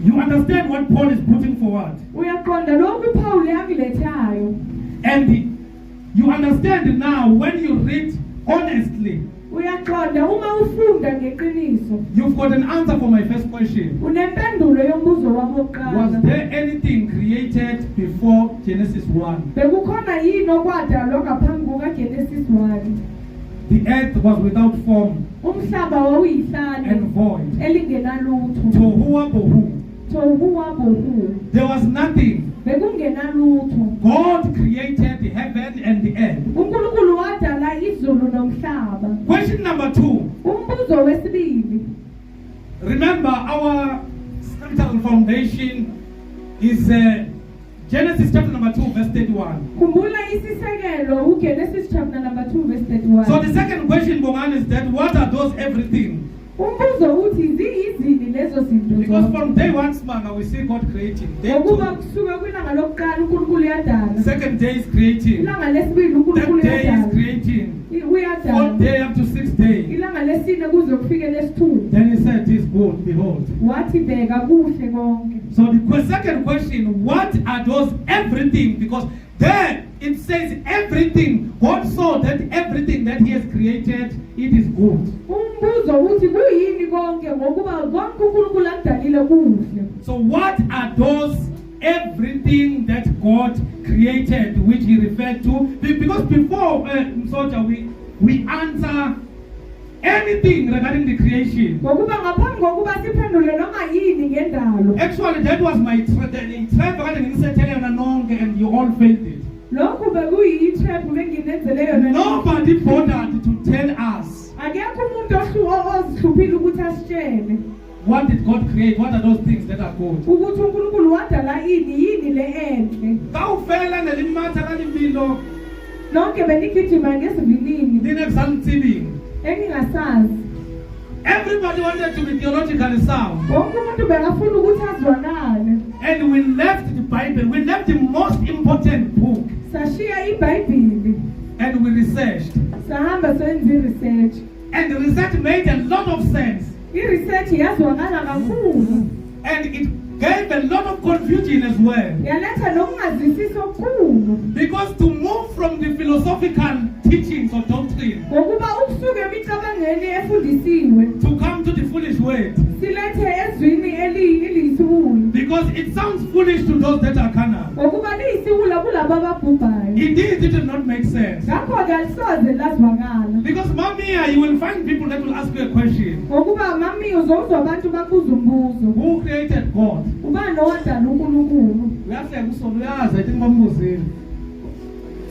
you understand what Paul is putting forward. Uyaqonda lokhu uPaul akulethayo. And you understand now when you read honestly, Uyaqonda uma ufunda ngeqiniso. you've got an answer for my first question. Unempendulo yombuzo wami Was wokuqala. there anything created before Genesis 1? Bekukhona yini okwadalwa ngaphambi kukaGenesis 1? the earth was without form umhlaba wawuyihlane and void. elingenalutho Tohuwa bohu. tohuwa bohu There was nothing. bekungenalutho. God created the heaven and the earth. uNkulunkulu wadala izulu nomhlaba. Question number 2. Umbuzo wesibili. Remember, our scriptural foundation is Genesis chapter number 2, verse 31. Khumbula isisekelo uGenesis chapter number 2 verse 31. So the second question, Bongani, is that what are those everything? Umbuzo uthi ziyizini lezo zinto. Because from day one, Smanga, we see God creating. Day Ngokuba 2, kusuka kwilanga lokuqala uNkulunkulu uyadala. second day is creating. Ilanga lesibili uNkulunkulu Third day is uyadala. creating. Uyadala. Fourth day up to sixth day. Ilanga lesine kuze kufike lesithupha. Then he said, "It is good, behold." Wathi bheka kuhle konke. So the second question, what are those everything? Because there it says everything. God saw that everything that he has created, it is good. Umbuzo uthi kuyini konke ngokuba konke uNkulunkulu akudalile kuhle. So what are those everything that God created, which he referred to? Because before Msoja, we answer anything regarding the creation. Ngokuba ngaphambi kokuba siphendule noma yini ngendalo. Actually, that was my trap, and you all failed it. Lokhu bekuyi-trap benginenzele yona. Nobody bothered to tell us Akekho umuntu ozihluphile ukuthi asitshele what did God create, what are those things that are good. ukuthi uNkulunkulu wadala yini le enhle. Kawufela nelimatha kalimpilo Nonke benikijima ngesivinini linexaltibing. engingasazi. Everybody wanted to be theologically sound. Wonke umuntu bekafuna ukuthi azwakale. And we left the Bible, we left the most important book, Sashiya iBhayibheli. and we researched. Sahamba senze i-research. And the research made a lot of sense. I-research yazwakala kakhulu. And it gave a lot of confusion as well. Yaletha nokungazwisisi okukhulu. Because to move from the philosophical teachings or doctrine Ngokuba ukusuka emicabangweni efundisiwe to come to the foolish word, silethe ezwini eliyisiwula. because it sounds foolish to those that are carnal. Ngokuba liyisiwula kulabo ababhubhayo. Indeed, it will not make sense. Ngakho-ke alisoze lazwakala. Because, Mamia, you will find people that will ask you a question. Ngokuba mami uzozwa abantu bakuza umbuzo. Who created God? Ubani owadala uNkulunkulu? I think bambuzile.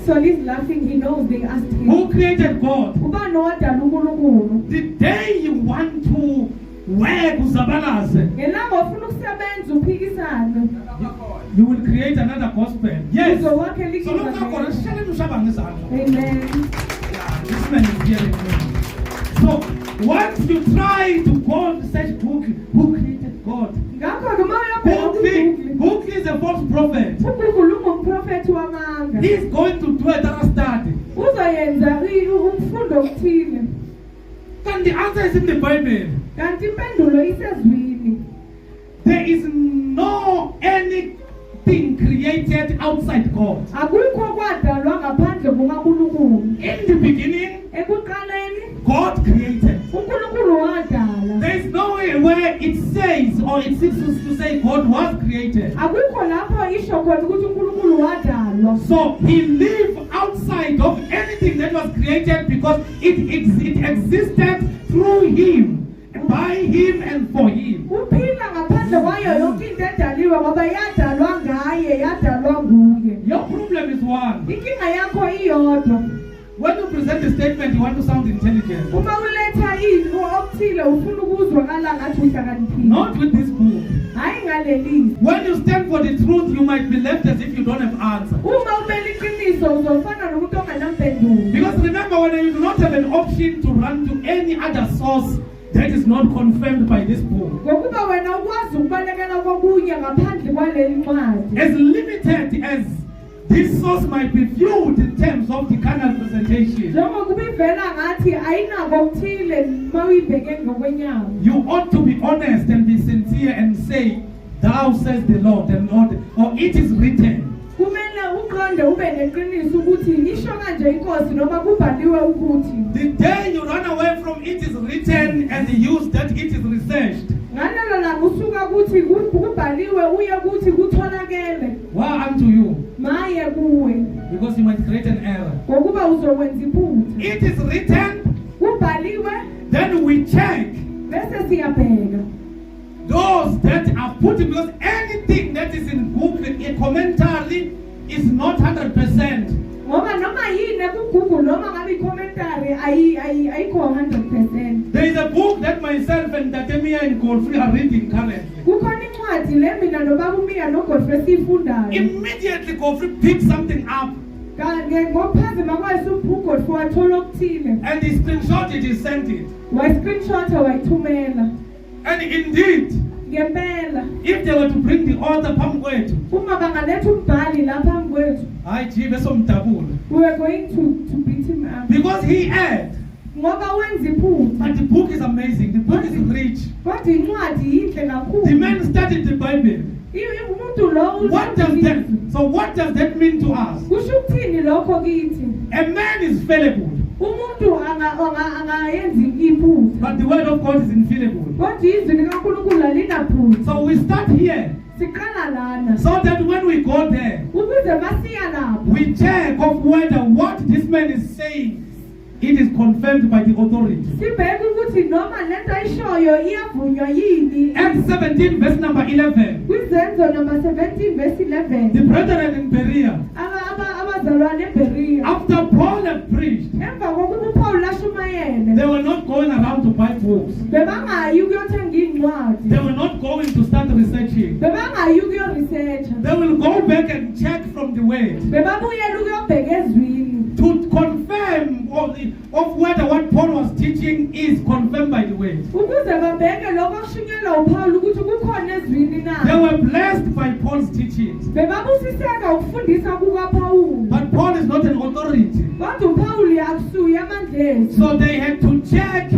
So he's laughing, he knows they asked him. Who created God? Ubani owadala uNkulunkulu? The day you want to work uzabalaze, Ngelanga ofuna ukusebenza uphikisane. you will create another gospel. Yes. Uzowakhe So look likhona. at God. Shall we shaba ngezandla? Amen. Yeah, this man is hearing me. So once you try to go and search book, who created God? Ngakho-ke uma uyabheka Book is a false prophet. uNkulunkulu ungumprofethi wamanga. He is going to do a thorough study. Uzoyenza umfundo okuthile. And the answer is in the Bible. Kanti impendulo isezwini. There is no anything created outside God. Akukho kwadalwa ngaphandle kukaNkulunkulu. In the beginning, Ekuqaleni God created. uNkulunkulu wadala. There is no way where it says or it seems to say God was created. Akukho lapho isho khona ukuthi uNkulunkulu wadalwa. So he lived outside of anything that was created because it existed through him, by him and for him. Uphila ngaphandle kwayo yonke into edaliwe ngoba yadalwa ngaye, yadalwa nguye. Your problem is one. Inkinga yakho iyodwa. When you present the statement, you want to sound intelligent. Uma uletha into okuthile ufuna ukuzwakala ngathi uhlakaniphile. Not with this book. Hayi ngaleli. When you stand for the truth, you might be left as if you don't have answer. Uma umele iqiniso uzofana nomuntu ongenampendulo. Because remember, when you do not have an option to run to any other source that is not confirmed by this book, Ngokuba wena ukwazi ukubalekela kokunye ngaphandle kwaleli ncwadi. as limited as this source might be viewed in terms of the carnal presentation, Njengokuba ivela ngathi ayinako okuthile uma uyibheke ngokwenyama. you ought to be honest and be sincere and say, "Thou says the Lord," and not, or "It is written." Kumele uqonde ube neqiniso ukuthi isho kanje inkosi noma kubhaliwe ukuthi. The day you run away from "it is written" and use that "it is researched," Ngalelo langa usuka ukuthi kubhaliwe uye kuthi kutholakele. woe unto you, Maye kuwe because you might create an error. ngokuba uzokwenza iphutha. It is written bese siyabheka those that are put, because anything that is in book, a commentary is not 100%. ngoba noma yini ku-Google noma ngabe i-commentary ayikho 100%. There is a book that myself and Tatemia and Godfrey are reading currently. Kukhona incwadi le mina nobaba uMia noGodfrey siyifundayo. Immediately Godfrey picks something up Kanti ngokuphazima kwayise uGodfrey wathola okuthile. and he screenshot it, he sent it. Wa-screenshot wayithumela. And indeed, Ngempela if they were to bring the author phambi kwethu, uma bangaletha umbhali la phambi kwethu, hayi jibe somdabula, we were going to beat him up. because he had. Ngoba wenza iphutha. But the book is amazing. The book is rich. Kodwa incwadi yinhle kakhulu. The man studied the Bible. Umuntu lo What does that? So what does that mean to us? kusho ukuthini lokho kithi? A man is fallible, Umuntu angayenzi iphutha. but the word of God is infallible. Kodwa izwi likaNkulunkulu alinaphutha. So we start here, Siqala lana. so that when we go there, Ukuze masiya lapho. we check of whether what this man is saying, it is confirmed by the authority. Sibheke ukuthi noma lento ayishoyo iyavunywa yini. Acts 17 verse number 11. Kwizenzo number 17 verse 11. The brethren in Berea, Abazalwane eBerea. after Paul had preached, Emva kokuba uPaul lashumayele. they were not going around to buy books. Bebangayi ukuyothenga incwadi. They were not going to start researching. Bebangayi ukuyoresearcha. They will go back and check from the word Bebabuyela ukuyobheka ezwini. to confirm of whether what Paul was teaching is confirmed by the word. Ukuze babheke lokho kushunyelwa uPaul ukuthi kukhona ezwini na. They were blessed by Paul's teachings. Bebabusiseka ukufundisa kukaPaul. But Paul is not an authority. Kodwa uPaul akusuye amandla. So they had to check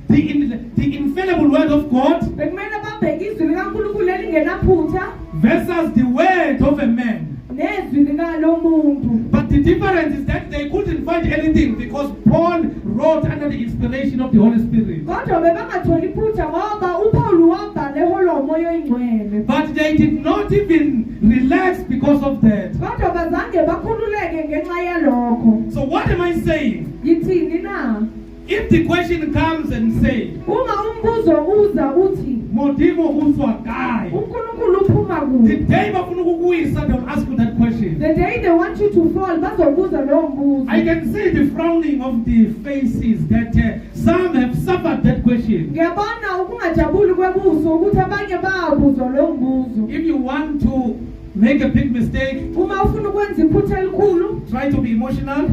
the infallible word of God Bekumele babheke izwi likaNkulunkulu elingenaphutha versus the word of a man. nezwi likalomuntu. But the difference is that they couldn't find anything because Paul wrote under the inspiration of the Holy Spirit. Kodwa bebangatholi iphutha ngoba uPaul wabhala eholwa umoya oyingcwele. But they did not even relax because of that. Kodwa bazange bakhululeke ngenxa yalokho. So what am I saying? Yithini na? If the question comes and say, Uma umbuzo uza uthi Modimo uzwa kai, uNkulunkulu uphuma the kuphi? day bafuna ukukuwisa, they will ask you that question. The day they want you to fall, bazobuza lowo mbuzo. I can see the frowning of the faces that some have suffered that question. Ngiyabona ukungajabuli kwebuso ukuthi abanye bayabuza lowo mbuzo. If you want to make a big mistake, Uma ufuna ukwenza iphutha elikhulu, try to be emotional,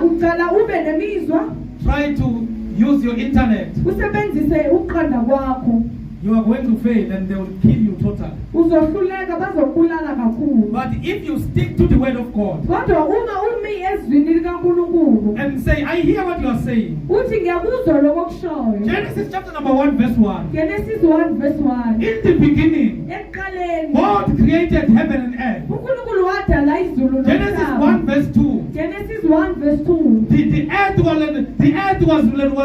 uqala ube nemizwa, try to use your internet. usebenzise ukuqonda kwakho. You are going to fail and they will kill you totally. Uzohluleka bazokubulala kakhulu. But if you stick to the word of God Kodwa uma umi ezwini likaNkulunkulu, and say, I hear what you are saying. uthi ngiyakuzwa lokho okushoyo. Genesis chapter number 1 verse 1. Genesis 1 verse 1. In the beginning, Ekuqaleni God created heaven and earth. uNkulunkulu wadala izulu Genesis nomhlaba. 1 verse 2. Genesis 1 verse 2. The earth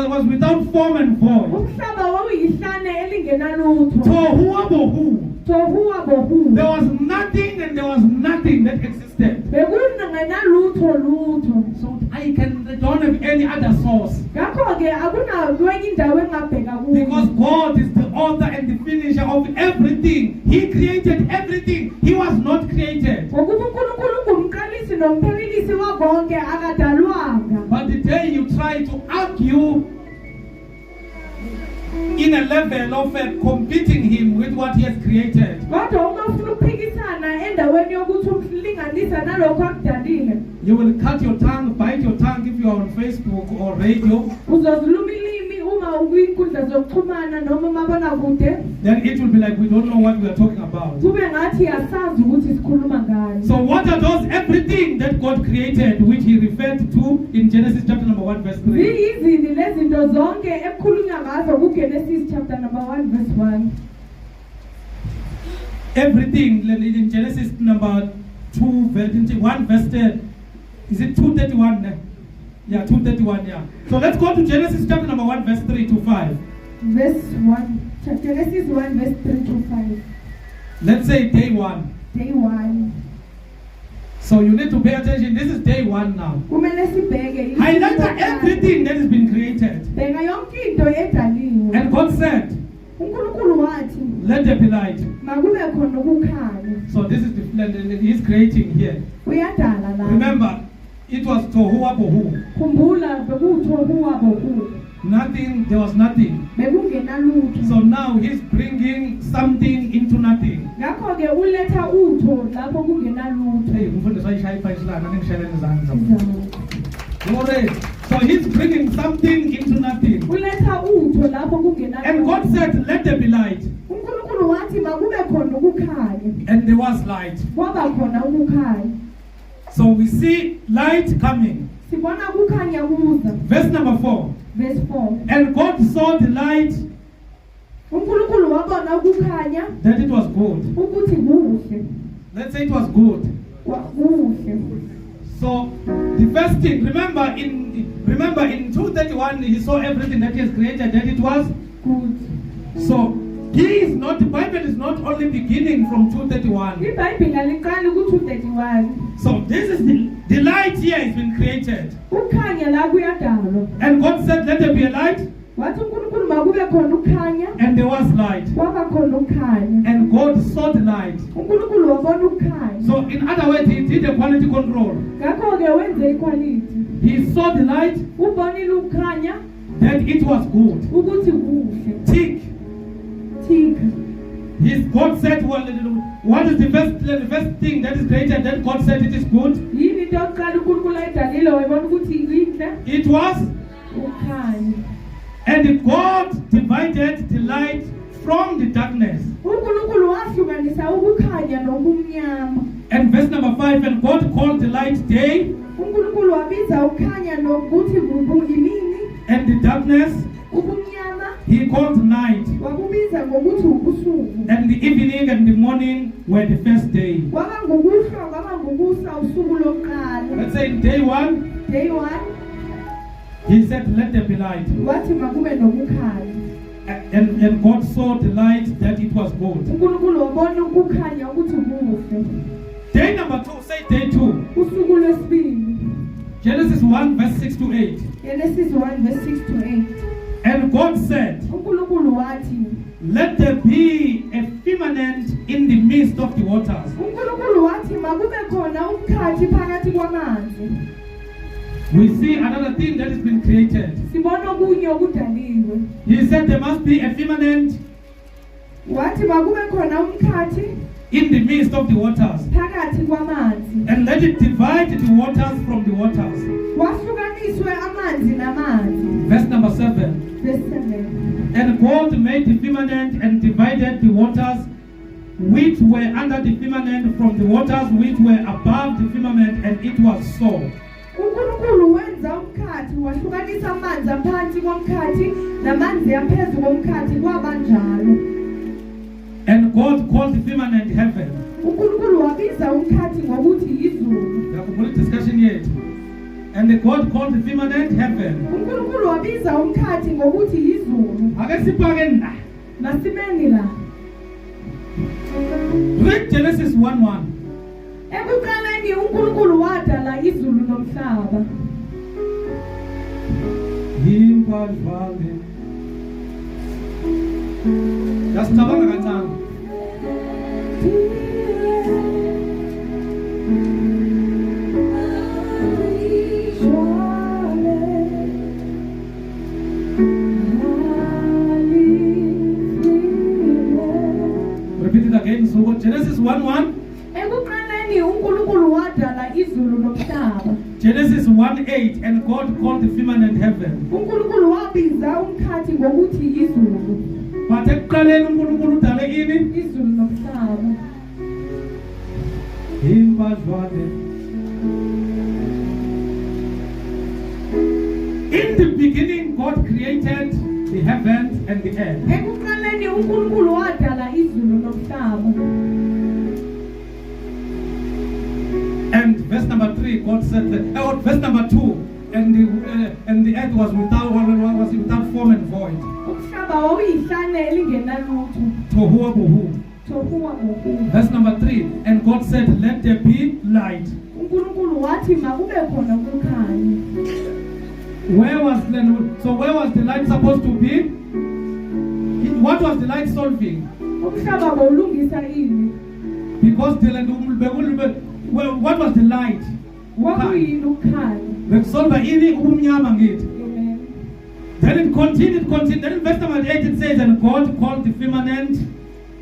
was without form and void. Umhlaba wawuyihlane elingenalutho. Tohu wabohu. Tohu wabohu. There was nothing and there was nothing that existed. Bekungenalutho lutho. So I don't have any other source. Ngakho-ke akunakwenye indawo engabheka kuyo. Because God is the author and the finisher of everything. He created everything. He was not created. Ngokuba uNkulunkulu ungumqalisi nomphelelisi wakonke akadalwanga. But the day you try to argue in a level of competing him with what he has created, Kodwa uma ufuna ukuphikisana endaweni yokuthi umlinganisa nalokho akudalile, you will cut your tongue, bite your tongue if you are on Facebook or radio. uzoziluma ilimi uma ukwinkundla zokuxhumana noma umabonakude. Then it will be like we don't know what we are talking about. Kube ngathi asazi ukuthi sikhuluma ngani. So what are those everything that God created, which he referred to in Genesis chapter number 1 verse 3? Ziyizini lezinto zonke ekukhulunywa ngazo kuGenesis chapter number 1 verse 1. Everything in Genesis number 2 1 verse 10. Is it 231? Yeah, 231, yeah. So let's go to Genesis chapter number 1 verse 3 to 5. Verse 1. Genesis 1 verse 3 to 5. Let's say day 1. Day 1. So you need to pay attention. This is day 1 now. Kumele sibheke Highlight everything that has been created. Bheka yonke into edaliwe. And God said, uNkulunkulu wathi let there be light. makube khona ukukhanya. So this is the plan he's creating here. Uyadala la. Remember, it was tohuwabohu. Khumbula bekuthohuwabohu. Nothing, there was nothing. Bekungenalutho. So now he's bringing something into nothing. Ngakho ke uletha utho lapho kungenalutho. Hey, umfundisi ayishaya iphayisana ngishayela izandla. Glory. So he's bringing something into nothing. Uletha utho lapho kungenalutho. And God said, let there be light. uNkulunkulu wathi makube khona ukukhanya. And there was light. Kwaba khona ukukhanya. So we see light coming. Sibona ukukhanya kuza. Verse number 4. Verse 4. And God saw the light uNkulunkulu wabona ukukhanya that it was good. ukuthi kuhle. Let's say it was good. Kuhle. So the first thing, remember in 2:31 he saw everything that he has created that it was good. So the Bible is not only beginning from 2:31. iBhayibheli aliqali ku-2:31. So this is the light here has been created. Ukukhanya la kuyadalwa. And God said, let there be a light. Wathi uNkulunkulu makube khona ukukhanya. And there was light. Kwaba khona ukukhanya. And God saw the light. uNkulunkulu wabona ukukhanya. So in other words, he did a quality control. Ngakho ke wenze iquality. He saw the light Ubonile ukukhanya that it was good. ukuthi kuhle. Tick. Tick. God said, well, what is the first thing that is created that God said it is good? Yini into yokuqala uNkulunkulu ayidalile wayibona ukuthi inhle? It was. Ukukhanya. And God divided the light from the darkness. uNkulunkulu wahlukanisa ukukhanya nobumnyama. And verse number 5, and God called the light day. uNkulunkulu wabiza ukukhanya nokuthi imini. And the darkness ubumnyama he called night. wakubiza ngokuthi ubusuku. And the evening and the morning were the first day. Kwaba ngokuhlwa kwaba ngokusa usuku lokuqala. Let's say in day 1, Day 1 he said, let there be light. wathi makube nokukhanya. And God saw the light that it was good. uNkulunkulu wabona ukukhanya ukuthi kuhle. Day number 2, say day 2. Usuku lwesibili. Genesis 1 verse 6 to 8. Genesis 1 verse 6 to 8. And God said, uNkulunkulu wathi let there be a firmament in the midst of the waters. uNkulunkulu wathi makube khona umkhathi phakathi kwamanzi. We see another thing that has been created. Sibona okunye okudaliwe. He said there must be a firmament Wathi makube khona umkhathi in the midst of the waters. phakathi kwamanzi. And let it divide the waters from the waters. Wahlukaniswe amanzi namanzi. Verse number 7. Verse 7. And God made the firmament and divided the waters which were under the firmament from the waters which were above the firmament, and it was so. uNkulunkulu wenza umkhathi wahlukanisa amanzi aphansi komkhathi namanzi aphezulu komkhathi kwaba njalo. And God called the firmament heaven. uNkulunkulu wabiza umkhathi ngokuthi yizulu. We have a complete discussion yet. And God called the firmament heaven. uNkulunkulu wabiza umkhathi ngokuthi yizulu. Ake sipake la. Nasimeni la. Read Genesis 1:1. Ekuqaleni uNkulunkulu wadala izulu nomhlaba. Yimpalvale. Yasicabanga kancane. Repeat it again. So Genesis 1:1. Ekuqaleni uNkulunkulu wadala izulu nomhlaba. Genesis 1:8, and God called the firmament heaven. uNkulunkulu wabiza umkhathi ngokuthi yizulu. But ekuqaleni uNkulunkulu udale ini? Izulu nomhlaba. Impazwane. In the beginning, God created the heavens and the earth. Ekuqaleni uNkulunkulu wadala izulu nomhlaba. And verse number 3, God said that. Verse number 2, and the earth was without form and void. Umhlaba wawuyihlane elingenalutho. Tohuwabohu. Tohuwabohu. Verse number 3, and God said, let there be light. uNkulunkulu wathi makube khona ukukhanya. Where was the light supposed to be? What What was the light solving? Umhlaba bowulungisa ini? Because well, what was the light? Kwakuyini ukukhanya? Bekusolva ini ubumnyama ngithi. Amen. Then it continued. Then in verse number 8 it says, and God called the firmament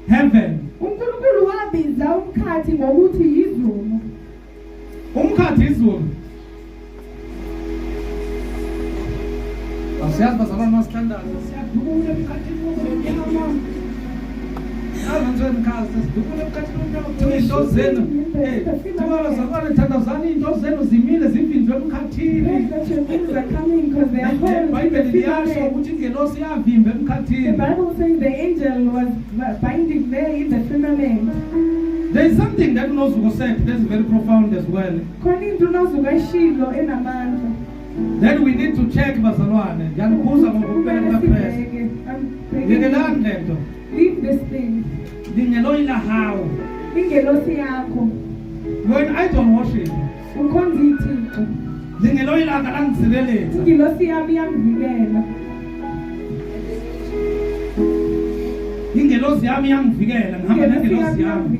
heaven. uNkulunkulu wabiza umkhathi ngokuthi yizulu. Umkhathi izulu. Asiyazi bazalwane masithandaza. Siyadubula emkhathini womnyama. Azanzweni mkhazi sidubula emkhathini womnyama. Kuthiwa into zenu. Kuthiwa bazalwane thandazani into zenu zimile zivinjwe emkhathini. Ibhayibheli liyasho ukuthi ingelosi yavimba The emkhathini. Bible says the angel was binding there in the firmament. There is something that Nozuko said that's very profound as well. Khona into uNozuko ayishilo enamandla. Then we need to check bazalwane. Ngiyanibuza ngokubeka press. Ngekelani lento. Leave this thing. Dingeloyila how. Ingelosi yakho. When I don't worship. Ukhonza iThixo. Dingeloyila akangizibeletha. Ingelosi yami iyangivikela. Ingelosi yami iyangivikela. Ngihamba nengelosi yami.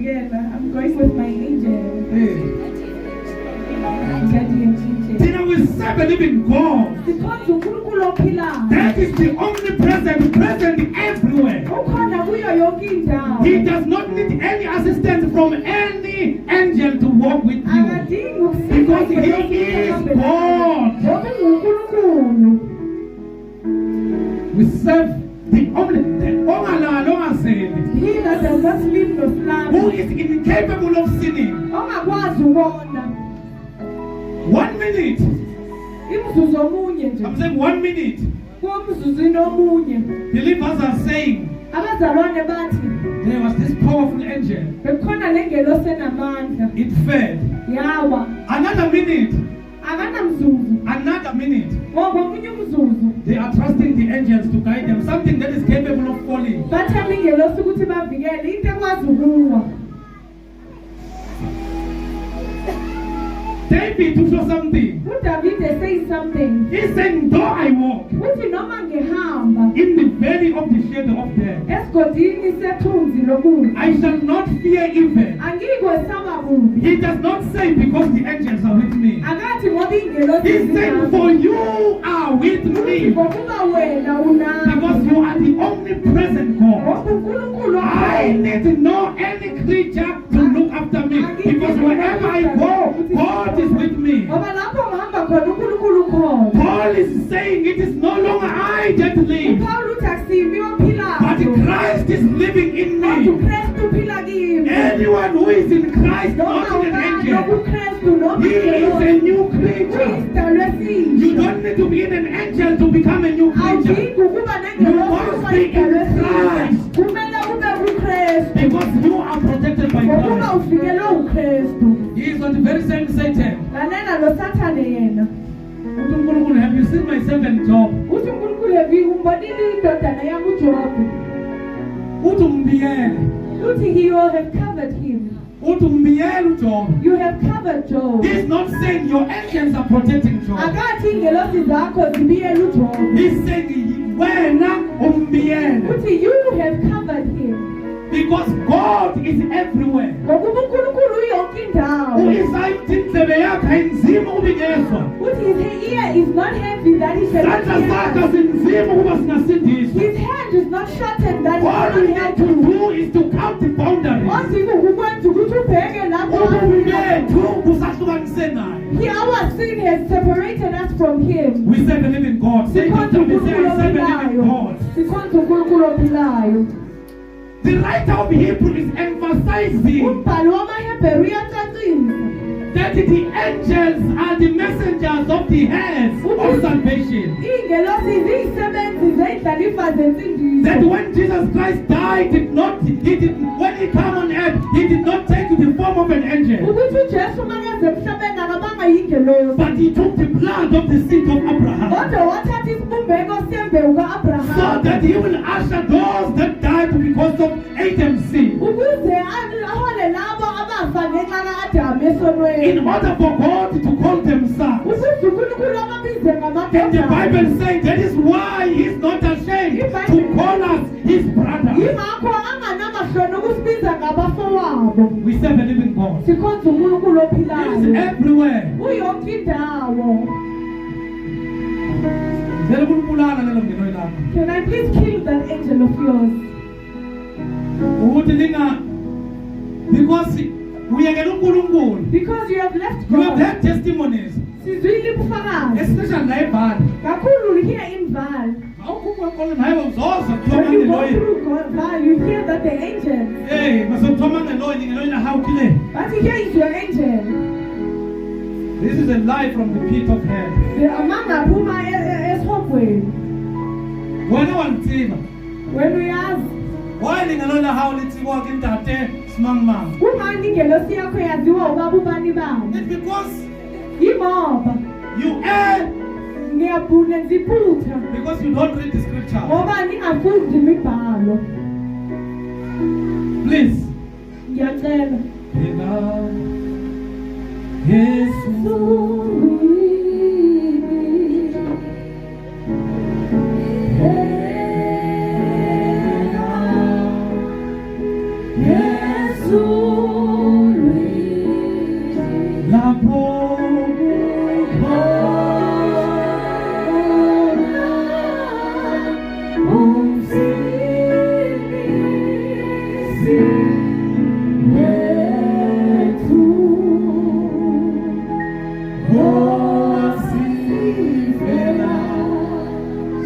I'm going with my angel. Thina we serve a living God. Because uNkulunkulu ophilayo. That is the present everywhere. Ukhona kuyo yonke indawo. He does not need any assistance from any angel to walk with you. Akadingi ukusizwa Because he is God. Ngoba uNkulunkulu. We serve the ongalala ongaseli. He that does not sleep nor slumber. Who is incapable of sinning. Ongakwazi ukona. 1 minute. Imzuzu omunye nje. I'm saying 1 minute. Kumzuzwini omunye. Believers are saying Abazalwane bathi there was this powerful angel. bekhona lengelosi enamandla. It fed. Yawa. Another minute. Akanamzuzu. Another minute. Ngomunye umzuzu. They are trusting the angels to guide them. Something that is capable of falling. Bathanda ingelosi ukuthi bavikele into ekwazi ukuwa. David to show something. uDavide says something. He said, though I walk Uthi noma ngihamba in the valley of the shadow of death, esigodini sethunzi lokufa. I shall not fear evil. Angikwesaba bubi. He does not say because the angels are with me. Akathi ngoba ingelosi He said, for you are with me. ngokuba wena unami. Because you are the omnipresent God. Ngoba uNkulunkulu I need no any creature to look after me. Because wherever I go, God is with me. ngoba lapho ngihamba khona uNkulunkulu ukhona. Paul is saying it is no longer I that live, uPaul uthi akusimi ophilayo. but Christ is living in Kodwa me. uKristu uphila kimi. Anyone who is in Christ, Noma not in an ubani angel, uKristu noma he is a ingelosi. new creature. Uyisdalwe esitsha. You don't need to be in an angel to become a new creature. Awudingi ukuba nengelosi must ukuba be in isdalwe esitsha. Christ. Kumele ube uKristu. Because you are protected by Ngokuba God. uvikelwe uKristu. He is not the very same Satan. Lalela lo Sathane yena. Uthi uNkulunkulu, have you seen my servant Job? Uthi uNkulunkulu umbonile indodana yami uJob. Uthi umbiyele. Uthi you have covered him. Uthi umbiyele uJob. You have covered Job. He is not saying your angels are protecting Job. Akathi ingelosi zakho zibiyele uJob. He's saying wena umbiyele. Uthi you have covered him. Because God is everywhere. Ngokuba uNkulunkulu uyonke indawo. Uyisayithi indlebe yakhe ayinzima ukuba ingezwa. Uthi his ear is not heavy that he cannot Izandla zakhe hear. zinzima ukuba singasindiswa. His hand is not shortened that he All we cannot have to hear. do is to count the boundaries. Odinga ukukwenza ukuthi ubheke lapho Ububi aphila. bethu busahlukanise naye. He, our sin has separated us from him. We serve a living God. Say Because it to me, say uNkulunkulu I serve a living ophilayo. God. Because uNkulunkulu ophilayo. The writer of Hebrew is emphasizing Umbhalo wamaHebheru uyacacisa that the angels are the messengers of the heirs of salvation. iy'ngelosi ziyisebenzi zey'ndlalifa zensindiso. That when Jesus Christ died, when he came on earth, he did not take the form of an angel, ukuthi uJesu uma keze emhlabeni akabanga yingelosi. but he took the blood of the seed of Abraham, Kodwa wathatha isibumbeko sembewu so ka-Abrahama that he will usher those that died because of Adam's sin. ukuze ahole labo abafa ngenxa ka-Adamu esonweni. In order for God to call them sons. Ukuze uNkulunkulu ababize And the ngamadodana. Bible says that is why he's not ashamed to call us his brother. ngakho anganamahloni ukusibiza ngabafowabo. We serve a living God. Sikhonza uNkulunkulu He is ophilayo. everywhere. Uyonke indawo. Vele kulibulala lelo ngeno lakho. Can I please kill that angel of yours? Ukuthi linga because uyekela uNkulunkulu. Because you have left You have God. heard testimonies. Sizwile ubufakazi. Especially la eBhali. Kakhulu here in Val. Awukho khona naye uzoza When kuthoma you go ngeloyi. through Val, you hear that the angels. Hey, masokuthoma ngeloyi na how kile. But here is your angel. This is a lie from the pit of hell. The amanga phuma esihogweni. Wena wantsiba. When we ask, Why ningalola how litsiwa ke ntate simangmang. kungani ingelosi yakho yaziwa ubaba ubani bani? It's because Yimoba. you err Ngiyabhuna ngiphutha. because you don't read the scripture. Ngoba ningafundi imibhalo. Please. Ngiyacela.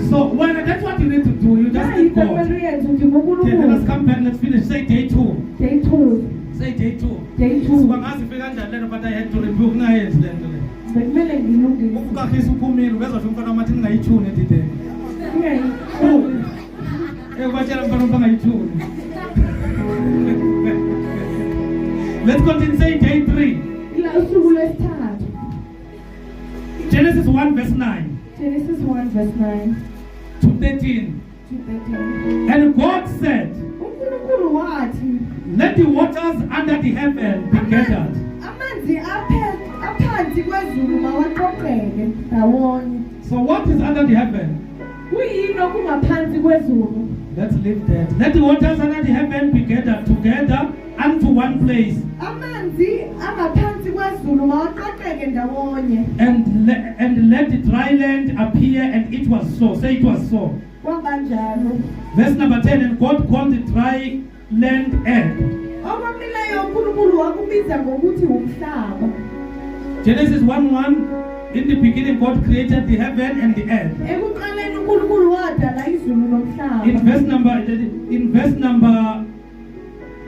So when that's what you need to do, you just need God. Okay, let us come back, let's finish. Say day 2. Day 2. Say day 2. Day 2. Sibangazi fika kanjani lento but I had to rebuke nayenzi lento le. Bekumele ngilungise. Ukukahisa uphumile ubezasho umfana wathi ningayithuni edideni. Batshela umfana ungayithuni. Let's continue. Say day 3. Ila usuku lwesithathu. Genesis 1 verse 9 Genesis 1 verse 9 to 13. to 13. And God said, uNkulunkulu wathi, let the waters under the heaven be gathered. amanzi aphansi kwezulu mawaqoqeke ndawonye. So what is under the heaven? Kuyini okungaphansi kwezulu? Let's leave that. Let the waters under the heaven be gathered together unto one place. Amanzi angaphansi kwezulu mawaqoqeke ndawonye. And let the dry land appear, and it was so. Say it was so. Kwabanjalo. Verse number 10, and God called the dry land earth. Okwamileyo uNkulunkulu wakubiza ngokuthi umhlaba. Genesis 1:1, in the beginning God created the heaven and the earth. Ekuqaleni uNkulunkulu wadala izulu nomhlaba. In verse number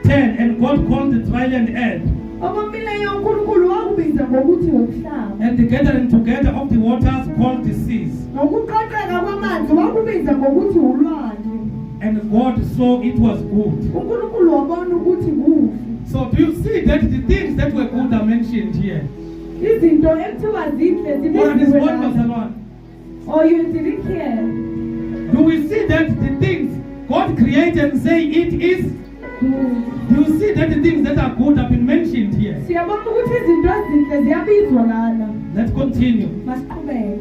10, and God called the dry land earth. Okwamileyo uNkulunkulu wakubiza ngokuthi umhlaba. And the gathering together of the waters called the seas. Ngokuqoqeka kwamanzi wakubiza ngokuthi ulwandle. And God saw it was good. uNkulunkulu wabona ukuthi kuhle. So do you see that the things that were good are mentioned here? Izinto ekuthiwa zinhle Or this zibiziwe one was lapha. one. Oh, you didn't hear. Do we see that the things God created and say it is? Do you see that the things that are good have been mentioned here? Siyabona ukuthi izinto ezinhle ziyabizwa lana. Let's continue. Masiqhubeke.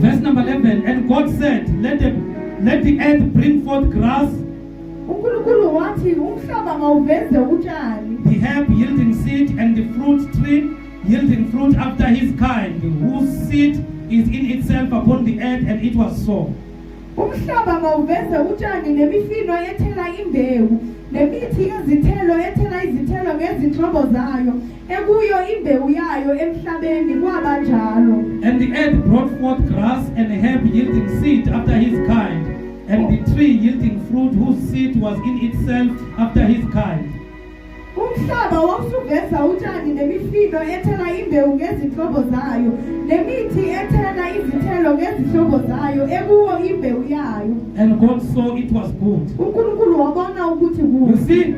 Verse number 11. And God said, let the earth bring forth grass, uNkulunkulu wathi umhlaba mawuveze utshani. the herb yielding seed, and the fruit tree yielding fruit after his kind, whose seed is in itself upon the earth, and it was so. Umhlaba mawuveze utshani nemifino ethela imbewu, nemithi yezithelo ethela izithelo ngezinhlobo zayo, ekuyo imbewu yayo emhlabeni kwabanjalo. And the earth brought forth grass, and a herb yielding seed after his kind, and the tree yielding fruit whose seed was in itself after his kind. Umhlaba wawusuveza utshani nemifino ethela imbewu ngezinhlobo zayo, nemithi ethela izithelo ngezihlobo zayo, ekuwo imbewu yayo. And God saw it was good. uNkulunkulu wabona ukuthi You kuhle. see,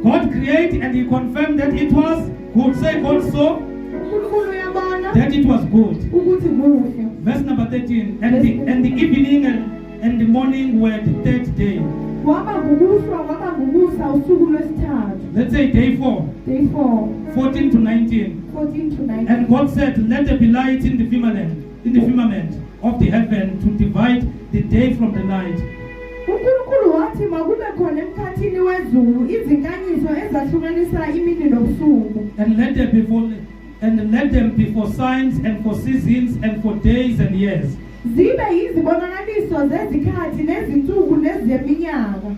God created and he confirmed that it was good. Say God saw uNkulunkulu uyabona that it was good. ukuthi kuhle. Verse number 13. And the evening and the morning were the third day. Kwaba ngukusa usuku lwesithathu. Let's say day 4. Day 4, 14 to 19. 14 to 19. And God said, let there be light in the firmament of the heaven to divide the day from the night, uNkulunkulu wathi makube khona emkhathini wezulu izinkanyiso ezahlukanisa imini nobusuku. And let them be for signs and for seasons and for days and years. Zibe yizibonakaliso zezikhathi nezinsuku nezeminyaka.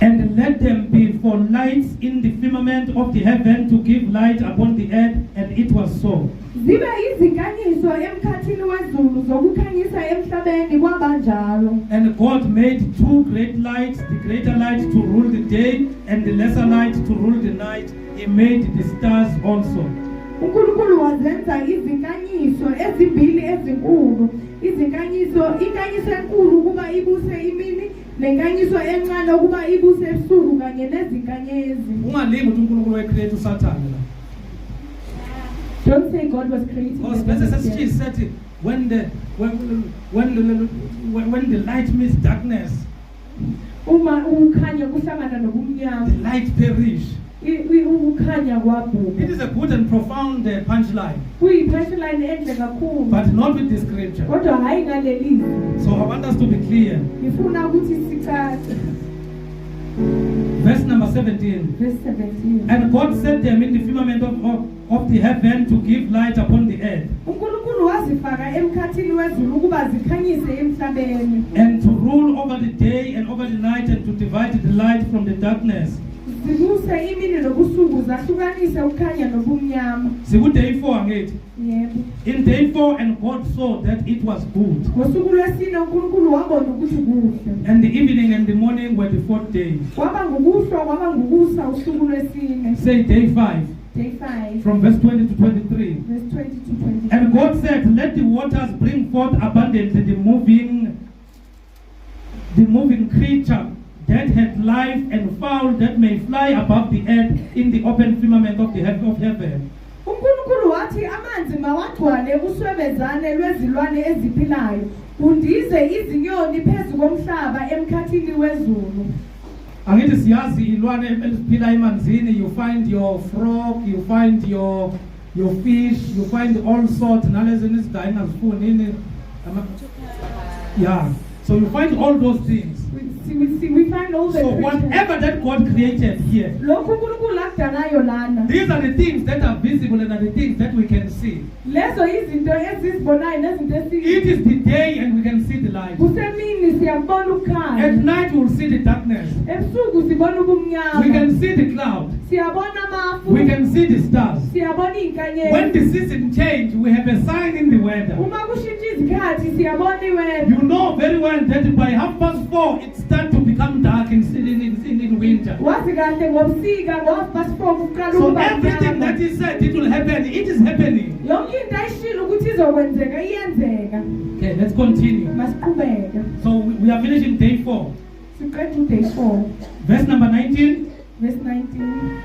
And let them be for lights in the firmament of the heaven to give light upon the earth, and it was so. Zibe izinkanyiso emkhathini wezulu zokukhanyisa emhlabeni kwabanjalo. And God made two great lights, the greater light to rule the day and the lesser light to rule the night. He made the stars also. uNkulunkulu wazenza izinkanyiso ezimbili ezinkulu. Inkanyiso enkulu kuba ibuse imini, nenkanyiso encane kuba ibuse ebusuku kanye nezinkanyezi. Ungalingi ukuthi uNkulunkulu wayecreate uSathane la. Don't say God was creating. Because Moses said when the light meets darkness, Uma ukhanya kuhlangana nobumnyama, the light perish. Ukhanya kwabuka. It is a good and profound punchline, Kuyi-punchline enhle kakhulu. but not with the scripture. Kodwa hayi ngaleli. So I want us to be clear. Ngifuna ukuthi sicace. Verse number 17. Verse 17. And God set them in the firmament of the heaven to give light upon the earth, uNkulunkulu wazifaka emkhathini wezulu ukuba zikhanyise emhlabeni. and to rule over the day and over the night, and to divide the light from the darkness. Zibuse imini nobusuku zahlukanise ukukhanya nobumnyama. Day 4 angithi. Yebo. In day 4, and God saw that it was good. Ngosuku lwesine uNkulunkulu wabona ukuthi kuhle. And the evening and the morning were the fourth day. Kwaba ngukuhlwa kwaba ngukusa usuku lwesine. Say day 5. Day 5. From verse 20 to 23. Verse 20 to 23. And God said, let the waters bring forth abundantly the moving creature that had life, and fowl that may fly above the earth in the open firmament of heaven. uNkulunkulu wathi amanzi mawagcwale uswebezane lwezilwane eziphilayo, undize izinyoni phezu komhlaba emkhathini wezulu. Angithi siyazi ilwane eliphila emanzini. You find your frog, you find your fish, you find all sorts. Nalezi izidayina ngazifuni. Yeah. So you find all those things. We find all the So creatures. whatever that God created here, Lokhu uNkulunkulu akudalayo lana. these are the things that are visible and are the things that we can see. Lezo izinto ezizibonayo nezinto It is the day and we can see the light. kusemini siyabona ukukhanya. At night we will see the darkness. Ebusuku sibona ubumnyama. We can see the cloud. Siyabona amafu. We can see the stars. Siyabona izinkanyezi. When the season change, we have a sign in the weather. Uma kushintsha izikhathi siyabona iweather. You know very well that by 4:30 it starts to become dark in winter. Wazi kahle ngobusika ngo-4 kuqala So ukuba everything mnyama. that is said, it will happen. It is happening. Yonke into ayishilo ukuthi izokwenzeka iyenzeka. Okay, let's continue. Masiqhubeke. So we are finishing day 4. Siqede day 4. Verse number 19. Verse 19.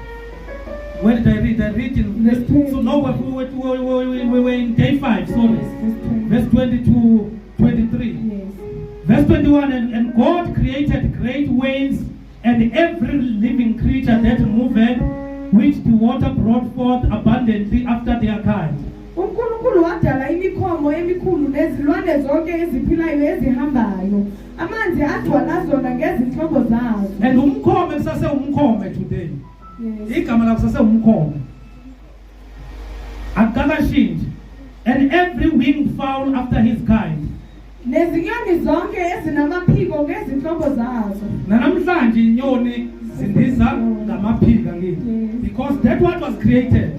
Where did I read? I read in Verse 20. so now we were in day 5. Sorry. Verse 20. Verse 20 to 23. Yes. Verse 21, and God created great whales and every living creature that moveth, which the water brought forth abundantly after their kind. uNkulunkulu wadala imikhomo emikhulu nezilwane zonke eziphilayo ezihambayo. Amanzi agcwala zona ngezinhlobo zazo. And umkhome kusase umkhome today. Yes. Igama lakho kusase umkhome. Akakashintshe. And every winged fowl after his kind. Nezinyoni zonke ezinamaphiko ngezinhlobo zazo. Namhlanje inyoni zindiza ngamaphika ngithi. Because that what was created.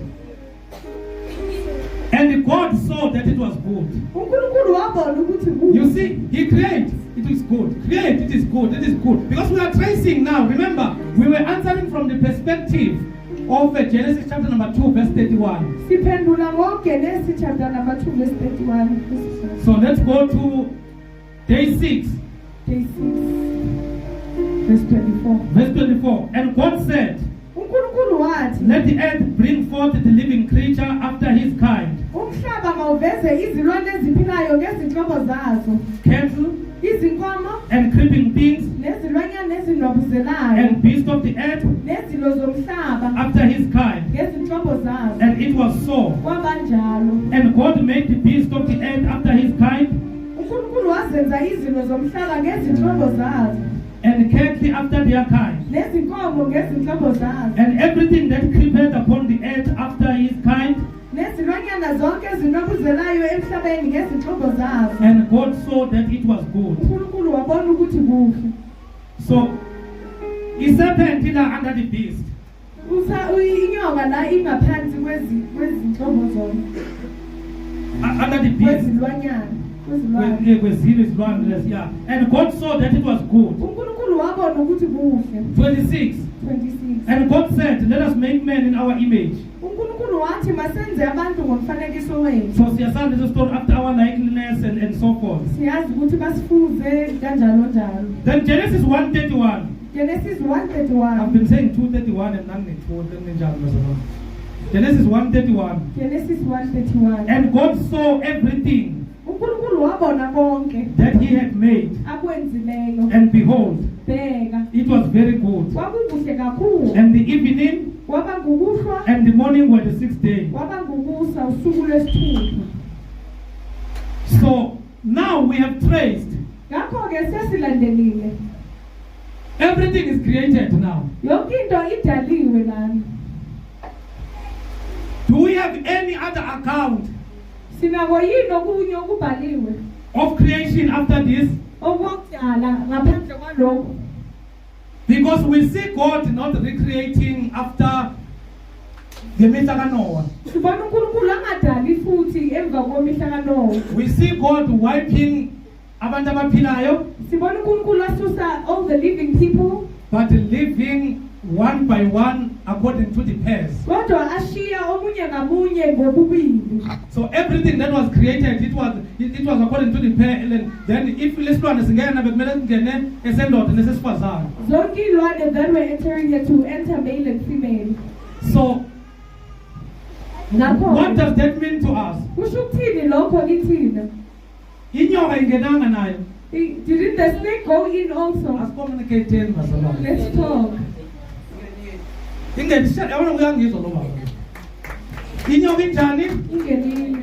And God saw that it was good. uNkulunkulu wabona ukuthi kuhle. You see, He created. It is good. Create. It is good. It is good. Because we are tracing now. Remember, we were answering from the perspective of Genesis chapter number 2, verse 31. Siphendula ngoGenesis chapter number 2 verse 31. So let's go to day 6. Day 6. Verse 24. Verse 24. And God said, uNkulunkulu wathi, let the earth bring forth the living creature after his kind. umhlaba mawuveze izilwane eziphilayo ngezinhlobo zazo. Cattle Izinkomo and creeping things nezilwanyana ezinobuzelayo and beasts of the earth nezilo zomhlaba after his kind. ngezinhlobo zazo. And it was so. Kwabanjalo. And God made the beasts of the earth after his kind, uNkulunkulu wazenza wenza izinto zomhlaba ngezinhlobo zazo and cattle after their kind, nezinkomo ngezinhlobo zazo and everything that creepeth upon the earth after his kind. nezilwanyana zonke ezinokuzelayo emhlabeni ngezinhlobo zazo. And God saw that it was good. uNkulunkulu wabona ukuthi kuhle. So, the serpent is under the beast. Inyoka la ingaphansi kwezinhlobo zonke. Under the beast. Kwezilwanyana. Yeah. And God saw that it was good. uNkulunkulu wabona ukuthi kuhle. 26. And God said, let us make man in our image. uNkulunkulu wathi masenze abantu ngomfanekiso wethu. So siyasazi the story after our likeness and so forth. Siyazi ukuthi basifuze kanjalo njalo. Then Genesis 1:31. Genesis 1:31. I've been saying 2:31 and none Genesis 1:31. Genesis 1:31. And God saw everything uNkulunkulu wabona konke that he had made, akwenzileyo. and behold, Bheka. it was very good. Kwakukuhle kakhulu. And the evening Kwaba ngukuhlwa. and the morning were the sixth day. Kwaba ngukusa usuku lwesithupha. So now we have traced. Ngakho ke sesilandelile. Everything is created now. Yonke into idaliwe lana. Do we have any other account Sinako yini okunye okubhaliwe of creation after this? okudala ngaphandle kwalokho? Because we see God not recreating after the mihla kaNoah. Sibona uNkulunkulu angadali futhi emva kwemihla kaNoah. We see God wiping abantu abaphilayo, Sibona uNkulunkulu asusa all the living people, but living one by one according to the pairs. kodwa ashiya omunye ngamunye ngokubili. So everything that was created, it was according to the pair. And then if lesilwane singena bekumele singene esendoda nesesifazane. Zonke ilwane that were entering here to enter male and female. So Ngakho what does that mean to us? kusho ukuthini lokho kithina? Inyoka ingenanga nayo. Didn't the snake go in also? Asicommunicate bazalwane. Let's talk. Ingenisha yabona uyangizwa lo baba. Inyoka injani? Ingenile.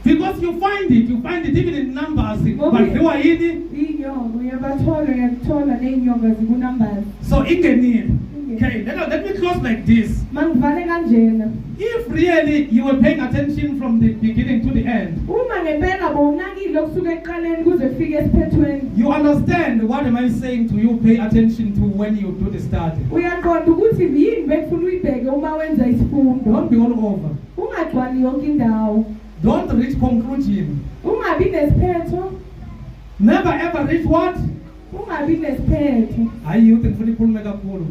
Because you find it even in numbers. But they were in Inyoka uyakuthola neinyoka zikunumbers. so ingenile. Okay, let me close like this. Mangivale kanjena. If really you were paying attention from the beginning to the end, Uma ngempela bowunakile kusuka eqaleni kuze kufike esiphethweni. you understand what am I saying to you? Pay attention to when you do the study. Uyaqonda ukuthi yini bekufuna uyibheke uma wenza isifundo. Don't be all over. Ungagcwali yonke indawo. Don't reach conclusion. Ungabi nesiphetho. Never ever reach what? Ungabi nesiphetho. I youth and fully pull mega cool.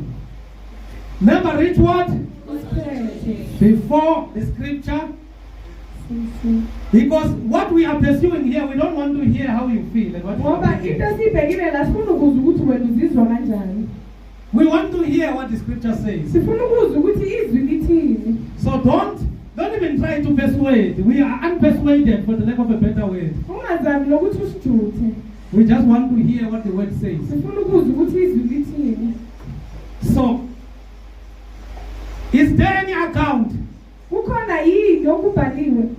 Never reach what? Isiphetho. Before the scripture. Because what we are pursuing here, we don't want to hear how you feel and what you Ngoba are into thinking. esibhekile la sifuna ukuzwa ukuthi wena uzizwa kanjani. We want to hear what the scripture says. Sifuna ukuzwa ukuthi izwi lithini. So don't even try to persuade. We are unpersuaded for the lack of a better word. Ungazami lokuthi usijuthe. We just want to hear what the word says. Sifuna ukuzwa ukuthi izwi lithini. So, is there any account? Kukhona yini okubhaliwe?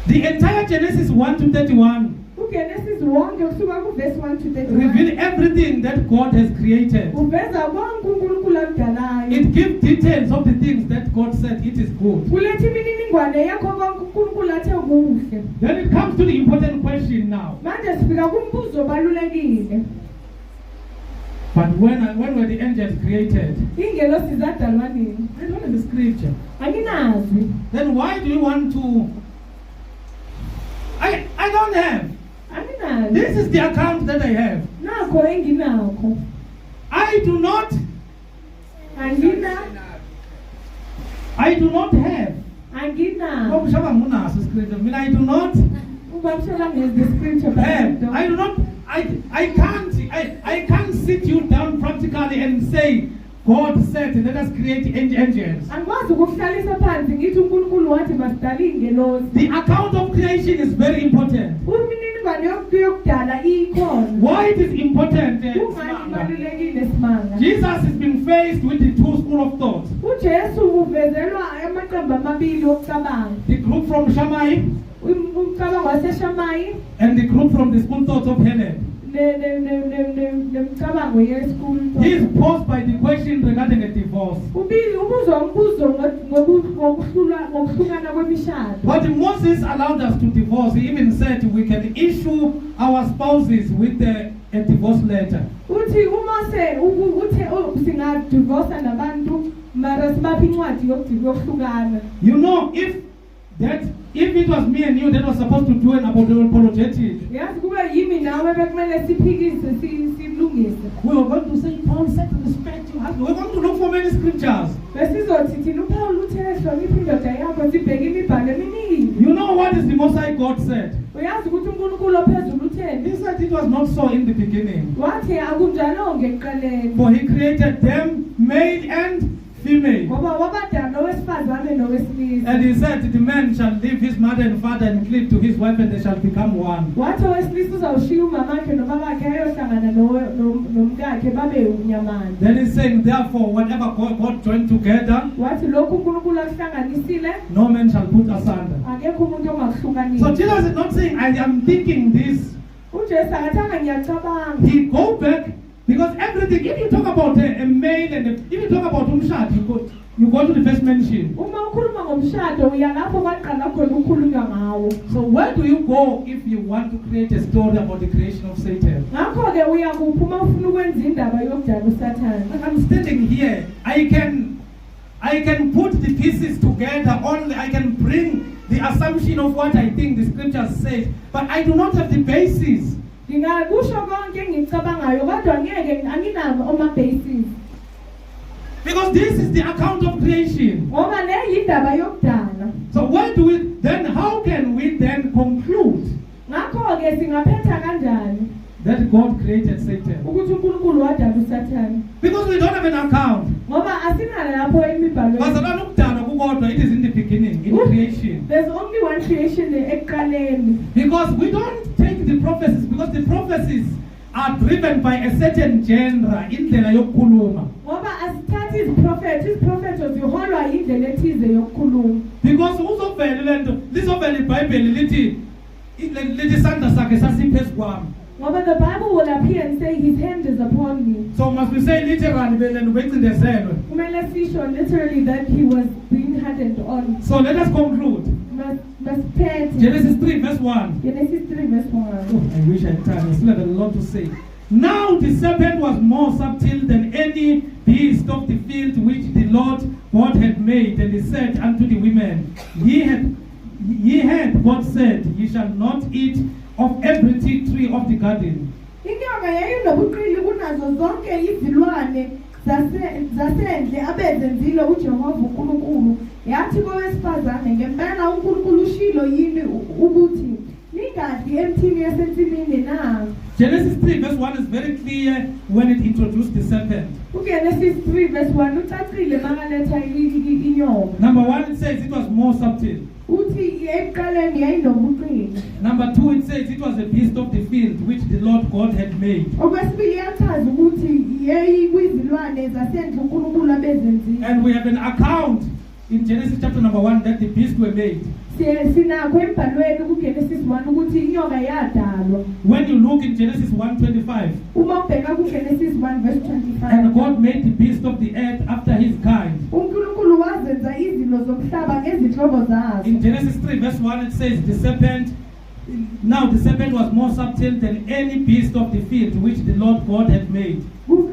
The entire Genesis 1 to 31 uGenesis wonke kusuka kuverse 1 to 31. reveal everything that God has created. Uveza konke uNkulunkulu akudalayo. It gives details of the things that God said it is good. Kuletha imininingwane yakho konke uNkulunkulu athe kuhle. Then it comes to the important question now. Manje sifika kumbuzo obalulekile. But when were the angels created? Ingelosi zadalwa nini? I don't have the scripture. Anginazi. Then why do you want to? I don't have. Anginazi. This is the account that I have. Nakho enginakho. I do not Angina. have. Angina. I do not Ubabshela is the scripture. have. I do not. I can't sit you down practically and say God said let us create angels. Angikwazi ukuhlalisa phansi ngithi uNkulunkulu wathi masidale ingelosi. The account of creation is very important. Imininingwane yokudala ikhona. Why it is important? Kungani ibalulekile simanga? Jesus is being faced with the two school of thought. uJesu uvezelwa amaqembu amabili okucabanga. The group from Shammai Umcabango waseshamayi and the group from the school thoughts of Helen. nemicabango ye-school. He is posed by the question regarding a divorce. Ubuzwa umbuzo ngokuhlukana kwemishado. But Moses allowed us to divorce. He even said we can issue our spouses with a divorce letter. Uthi uMose uthe singadivorce nabantu mara sibapha incwadi yokuhlukana. You know, if it was me and you that was supposed to do an apologetic, Yazi kube yimi nawe bekumele siphikise silungise. we were going to say, Paul said to respect your husband. We're going to look for many scriptures. Besizothi thina uPaul uthe hlonipha indoda yakho sibheke imibhalo eminingi. You know what is the Most High God said? Uyazi ukuthi uNkulunkulu ophezulu utheni? He said it was not so in the beginning. Wathi akunjalo ngekuqaleni. For he created them male and female. Ngoba wabadala owesifazane nowesilisa. And he said the man shall leave his mother and father and cleave to his wife and they shall become one. Wathi owesilisa uzawushiya umamakhe nobabakhe ayohlangana nomkakhe babe unyamani. Then he's saying, therefore, whatever God joined together, Wathi lokhu uNkulunkulu akuhlanganisile no man shall put asunder. akekho umuntu ongakuhlukanisa. So Jesus is not saying, I am thinking this. uJesu akathanga ngiyacabanga. He go back, because everything, if you talk about a male and if you talk about umshad, you go to the first mention. Uma ukhuluma ngomshado uya lapho kwaqala khona ukukhulunywa ngawo. So where do you go if you want to create a story about the creation of Satan? Ngakho ke uya kuphi uma ufuna ukwenza indaba yokudala uSathane. I'm standing here. I can put the pieces together. Only I can bring the assumption of what I think the scriptures say, but I do not have the basis. Ngingakusho konke engicabangayo kodwa ngeke anginabo ama-basis. Because this is the account of creation. Ngoba le yindaba yokudala. So how can we then conclude Ngakho ke singaphetha kanjani that God created Satan? ukuthi uNkulunkulu wadala uSathane? Because we don't have an account. Ngoba asinalo lapho imibhalo. It is in the beginning, in creation. There's only one creation ekuqaleni. Because we don't take the prophecies, because the prophecies are driven by a certain genre, indlela yokukhuluma. Ngoba asithathi izipropheto ziholwa yindlela ethize yokukhuluma. Because uzovela lento lizovela iBhayibheli lithi isandla sakhe sasiphezu kwami. Ngoba the Bible will appear and say his hand is upon me. So must we say literally becindezelwe? Kumele sisho literally that he was being hardened on. So let us conclude. Masiphethe. Genesis 3 verse 1. Genesis 3 verse 1. Oh, I wish I had time. I still have a lot to say. Now the serpent was more subtle than any beast of the field which the Lord God had made, and he said unto the women, Ye had God said, Ye shall not eat of every tree of the garden. Inyoka yayinobuqili kunazo zonke izilwane zasendle abezenzile uJehova uNkulunkulu. Yathi kowesifazane, ngempela uNkulunkulu ushilo yini ukuthi ningadli emthini yasensimini na? Genesis 3 verse 1 is very clear when it introduced the serpent. Genesis 3 verse 1 ucacile makaletha inyoka. Number 1, it says it was more subtle. Uthi ekuqaleni yayinobuqili. Number 2, it says it was a beast of the field which the Lord God had made. Okwesibili yachaza ukuthi yayikuyizilwane zasendle uNkulunkulu abezenzile. And we have an account in Genesis chapter number 1 that the beasts were made. Sinakho embhalweni kuGenesis 1 ukuthi inyoka yadalwa. When you look in Genesis 1:25, uma ubheka kuGenesis 1 verse 25, and God made the beasts of the earth after his kind. uNkulunkulu wazenza izilo zomhlaba ngezinhlobo zazo. In Genesis 3 verse 1 it says the serpent was more subtle than any beast of the field which the Lord God had made.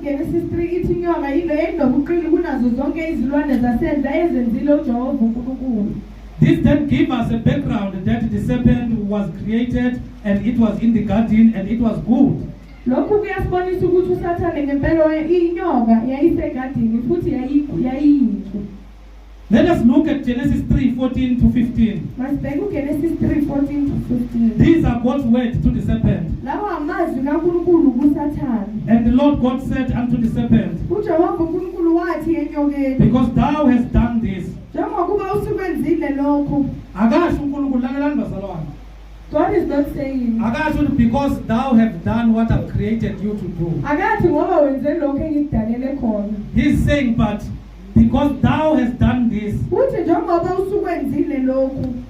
Genesis 3 ithi inyoka yilo enobuqili kunazo zonke izilwane zasendle ezenzile uJehova uNkulunkulu. This then gives us a background that the serpent was created and it was in the garden and it was good. Lokhu kuyasibonisa ukuthi uSathane ngempela inyoka yayisegadini futhi yayiyinhle. Let us look at Genesis 3:14 to 15. Masibheke Genesis 3:14 to 15. These are God's words to the serpent. Lawa amazwi kaNkulunkulu kuSathane. And the Lord God said unto the serpent, uJehova uNkulunkulu wathi enyokeni, because thou hast done this. Njengoba usukwenzile lokho. Akasho uNkulunkulu lalela bazalwane. God is not saying. Akasho because thou have done what I've created you to do. Akathi ngoba wenze lokho engikudalele khona. He's saying, but because thou hast done this, uthi njengoba usukwenzile lokho,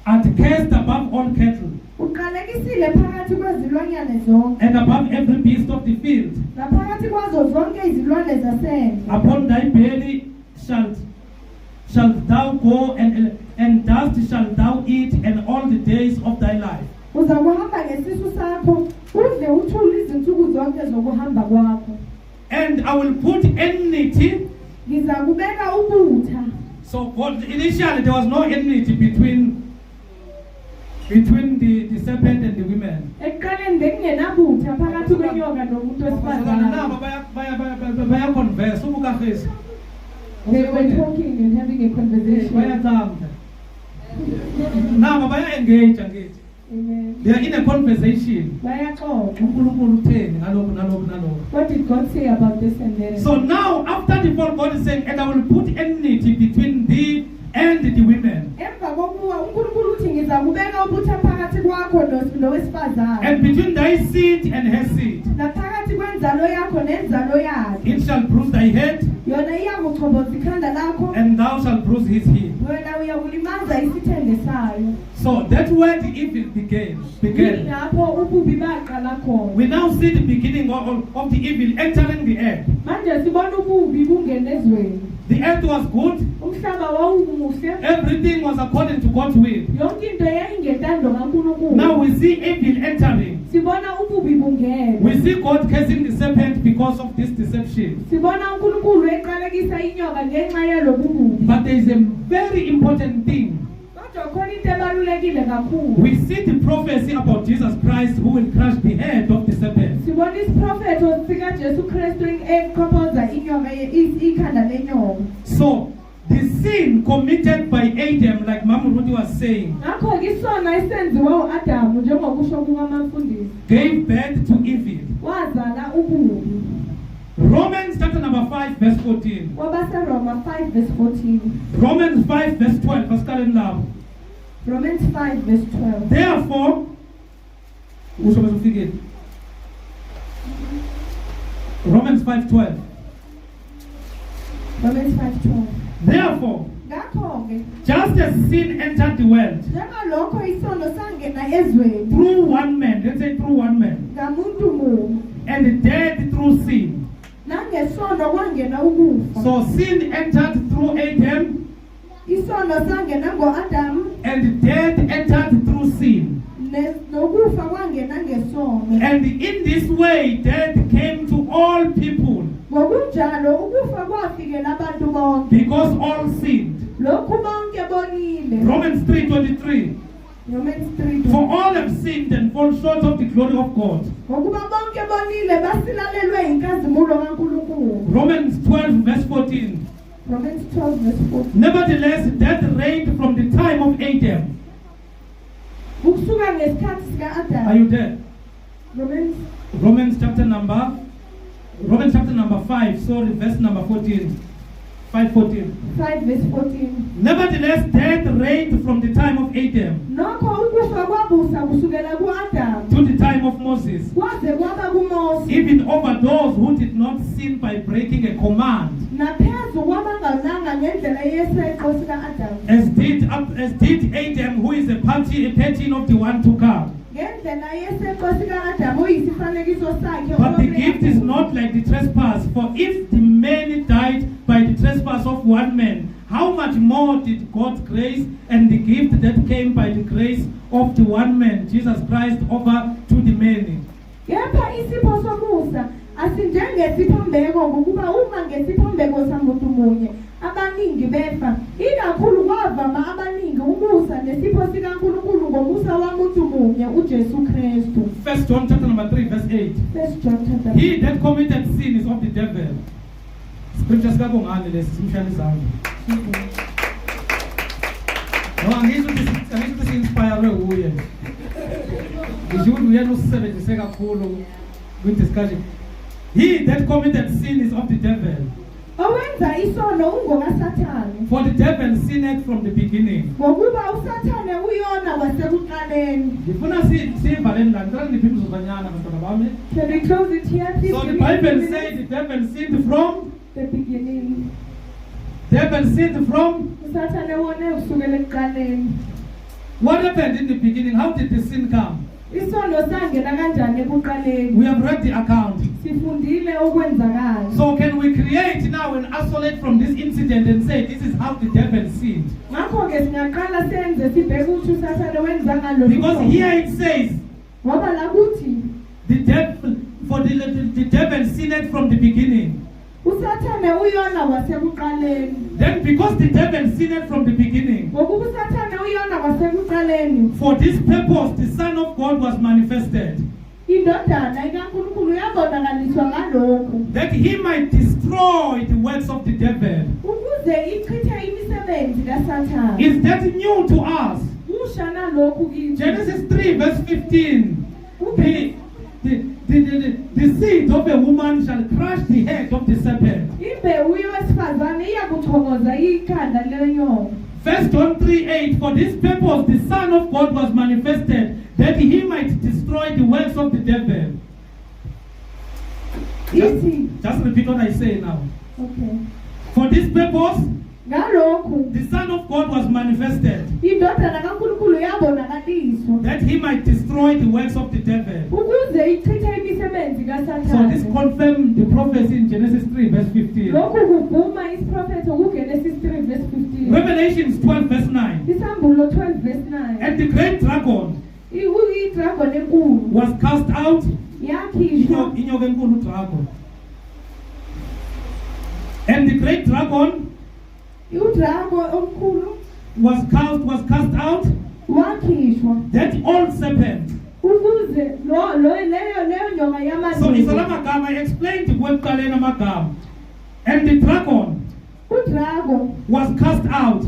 and cast above all cattle, uqalekisile phakathi kwezilwanyane zonke and above every beast of the field. naphakathi kwazo zonke izilwane zasendle. Upon thy belly shalt thou go, and dust shalt thou eat, and all the days of thy life. Uza kuhamba ngesisu sakho udle uthule izinsuku zonke zokuhamba kwakho. And I will put enmity. Ngiza kubeka ubutha. So God, initially there was no enmity between the serpent and the women. Ekuqaleni bekungenabutha phakathi kwenyoka nomuntu wesifazane. Baya converse ubukafesi. They were talking and having a conversation. Bayathamda. Now baya engage. Amen. They are in a conversation. Bayaxoxa. uNkulunkulu utheni ngalokho nalokho. What did God say about this and that? So now after the fall, God is saying, and I will put enmity between thee and the women. Emva kokuba uNkulunkulu uthi ngiza kubeka ubutha phakathi kwakho nowesifazane. And between thy seed and her seed. Naphakathi kwenzalo yakho nenzalo yakhe. It shall bruise thy head. Yona iyakuchoboza ikhanda lakho. And thou shalt bruise his heel. Wena uyakulimaza isithende sayo. So that's where the evil began. Lapho ububi baqala khona. We now see the beginning of the evil entering the earth. Manje sibona ububi bungena ezweni. The earth was good. Umhlaba wawumuhle. Everything was according to God's will. Yonke into yayingentando kaNkulunkulu. Now we see evil entering. Sibona ububi bungena. We see God cursing the serpent because of this deception. Sibona uNkulunkulu eqalekisa inyoka ngenxa yalobububi. But there is a very important thing. We see the prophecy about Jesus Christ who will crush the head of the serpent. So the sin committed by Adam, like Mama Rudy was saying, gave birth to evil. Romans chapter number 5 verse 14. Romans 5 verse 12. Romans 5 verse 12. Therefore, Romans 5:12. Romans 5:12. Therefore, just as sin entered the world through one man, let's say through one man, and death through sin. So sin entered through Adam, and death entered through sin. And in this way, death came to all people. Because all sinned. Romans 3:23. For all have sinned and fall short of the glory of God. Romans 12 verse 14. Nevertheless, death reigned from the time of Adam. Are you there? Romans chapter number 5, sorry, verse number 14. 5:14. 5 verse 14. Nevertheless, death reigned from the time of Adam to the time of Moses, even over those who did not sin by breaking a command, as did Adam, who is a pattern of the one to come. But the gift is not like the trespass, for if the many died by the trespass of one man, how much more did God's grace and the gift that came by the grace of the one man, Jesus Christ, over to the many? Abaningi befa ikakhulu kwavama abaningi umusa nesipho sikaNkulunkulu ngomusa wamuntu munye uJesu Kristu. 1 John chapter number 3 verse 8. 1 John chapter. He that committed sin is of the devil. Scriptures kabongani lesi simshalizana. No angisho ukuthi inspire uye. Ngisho uyena usebenzise kakhulu with discussion. He that committed sin is of the devil. For the devil sinned from the beginning. So the Bible says the devil sinned from the beginning. Devil sinned from What happened in the beginning? How did the sin come? Isono sangena kanjani ekuqaleni? We have read the account. Sifundile okwenzakala. So can we create now an isolate from this incident and say this is how the devil sinned? Ngakho ke singaqala senze sibheke ukuthi usathane wenza ngalo. Because here it says ngoba la kuthi the devil sinned from the beginning. Usathane uyona wasekuqaleni. Then because the devil sinned from the beginning, ngokuba usathane uyona wasekuqaleni, for this purpose the Son of God was manifested, indodana ikaNkulunkulu yabonakaliswa ngalokho, that he might destroy the works of the devil. ukuze ichithe imisebenzi kaSathane. Is that new to us? Kusha nalokhu kithi. Genesis 3 verse 15. The seed of a woman shall crush the head of the serpent. Imbewu yowesifazane iyakuthongoza ikhanda lenyoka. 1 John 3:8. For this purpose the Son of God was manifested, that he might destroy the works of the devil. Just repeat what I say now. Okay. For this purpose ngalokhu the Son of God was manifested, indodana kaNkulunkulu yabonakaliswa, that he might destroy the works of the devil. ukuze ichithe imisebenzi kaSathane. So this confirmed the prophecy in Genesis 3 verse 15. lokhu kuvuma isiprofethi kuGenesis 3 verse 15. Revelations 12 verse 9. Isambulo 12 verse 9. And the great dragon idragon enkulu was cast out. yakhishwa. Inyoka enkulu dragon. And the great dragon udrago omkhulu was cast out, wakhishwa, that old serpent. ukuze leyo nyoka So yamandulo. I explained kwekuqaleni amagama. And the dragon udrago was cast out,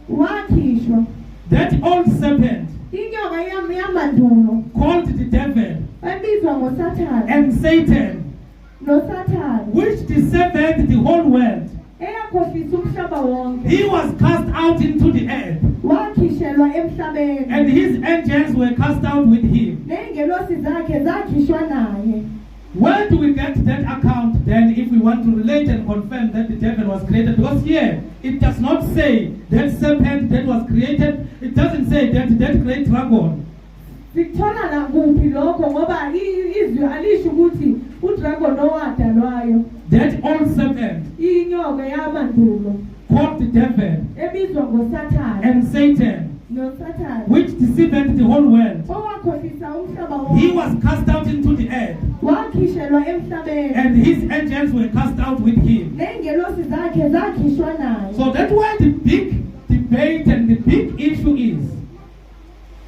wakhishwa, that old serpent inyoka yamandulo called the devil ebizwa ngoSathane and Satan, noSathane, which deceived the whole world. eyakhohlisa umhlaba wonke. He was cast out into the earth, wakhishelwa emhlabeni, and his angels were cast out with him. ney'ngelosi zakhe zakhishwa naye. Where do we get that account then if we want to relate and confirm that the devil was created? Because here it does not say that serpent that was created. It doesn't say that great dragon. Sikuthola la kuphi lokho ngoba izwi alisho ukuthi udragon owadalwayo, That old serpent inyoka yamandulo called the devil ebizwa ngoSathane and Satan, noSathane, which deceived the whole world. owakhohlisa umhlaba He wonke, was cast out into the earth, wakhishelwa emhlabeni, and his angels were cast out with him. ney'ngelosi zakhe zakhishwa naye. So that's why the big debate and the big issue is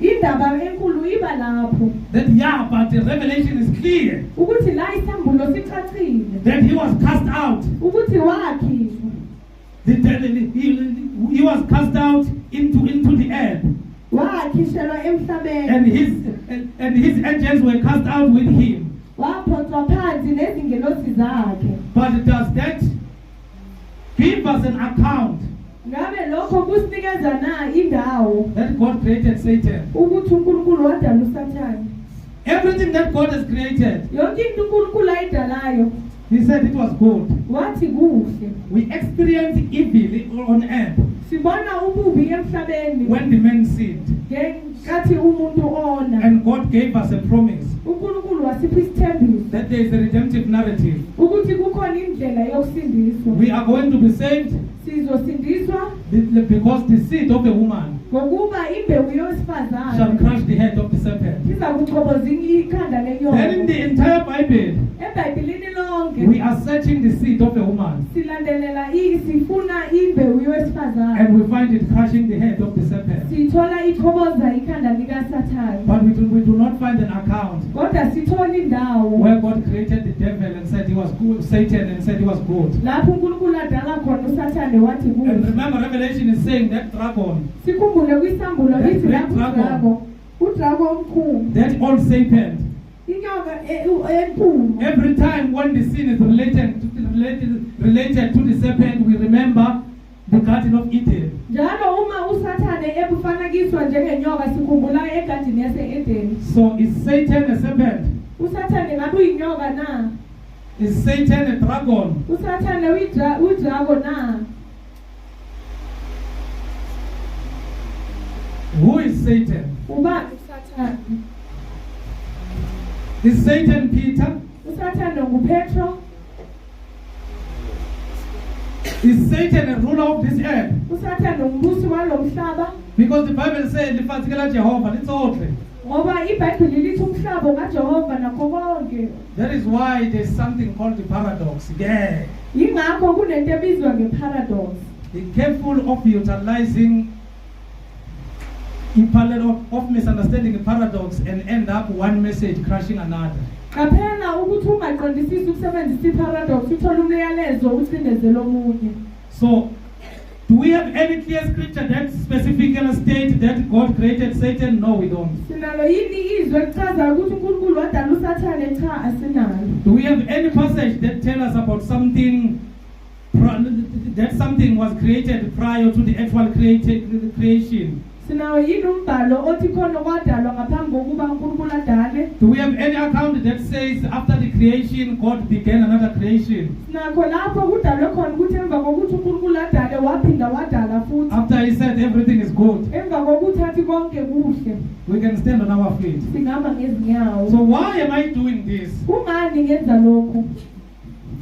indaba enkulu iba lapho that, yeah, but the revelation is clear ukuthi la isambulo sicacile that he was cast out. ukuthi wakhishwa, He was cast out into the earth, wakhishelwa emhlabeni, and his angels were cast out with him. waphonswa phansi nezingelosi zakhe. But does that give us an account Ngabe lokho kusinikeza na indawo that God created Satan? ukuthi uNkulunkulu wadala uSathane? Everything that God has created, Yonke into uNkulunkulu ayidalayo he said it was good. wathi kuhle. We experienced evil on earth Sibona ububi emhlabeni when the man sinned, ngenkathi umuntu ona. and God gave us a promise uNkulunkulu wasipha isithembiso that there is a redemptive narrative. ukuthi kukhona indlela yokusindiswa. We are going to be saved Sizosindiswa because the seed of a woman ngokuba imbewu shall yowesifazane crush the head of the serpent. iza kuchoboza ikhanda Then in lenyoka. the entire Bible, eBhayibhelini lonke we are searching the seed of a woman, silandelela sifuna imbewu yowesifazane, and we find it crushing the head of the serpent. sithola ichoboza ikhanda likaSathane, But we do not find an account kodwa sithola indawo where God created the devil and said he was good, Satan and said he was good. lapho uNkulunkulu adala khona uSathane wathi And kuye. remember, Revelation is saying that dragon, Sikhumbule kwisambulo That lithi great lapho udrago omkhulu, that old serpent, inyoka enkulu. every time when the sin is related to the serpent, we remember the Garden of Eden. Njalo uma uSathane ebufanekiswa njengenyoka sikhumbula egadini yase-Edeni. So is Satan a serpent? uSathane ngabe uyinyoka na? Is Satan a dragon? uSathane uyidrago na? Who is Satan? Ubani uSathane? Is Satan Peter? uSathane nguPetro? Is Satan a ruler of this earth? uSathane ngumbusi walomhlaba? Because the Bible says, lifansikela Jehovah, litsohle. Ngoba iBhayibheli lithi umhlaba kaJehova nakho konke. That is why there's something called the paradox. Yeah. Yingakho kunento ebizwa ngeparadox. Be careful of utilizing of misunderstanding a paradox and end up one message crushing another. Qaphela ukuthi ungaqondisisi ukusebenzisa iparadox uthola umyalezo ucindezela omunye. So, do we have any clear scripture that specifically states that God created Satan? No, we don't. Sinalo yini izwe elichaza ukuthi uNkulunkulu wadala uSathane? Cha, asinalo. Do we have any passage that tells us about something that something was created prior to the actual creation? Sinawo yini umbhalo othi khona kwadalwa ngaphambi kokuba uNkulunkulu adale? Do we have any account that says after the creation God began another creation? Sinakho lapho kudalwe khona ukuthi emva kokuthi uNkulunkulu adale waphinda wadala futhi. After he said everything is good, Emva kokuthi athi konke kuhle, we can stand on our feet. singama ngezinyawo. So why am I doing this? Kungani ngenza lokho?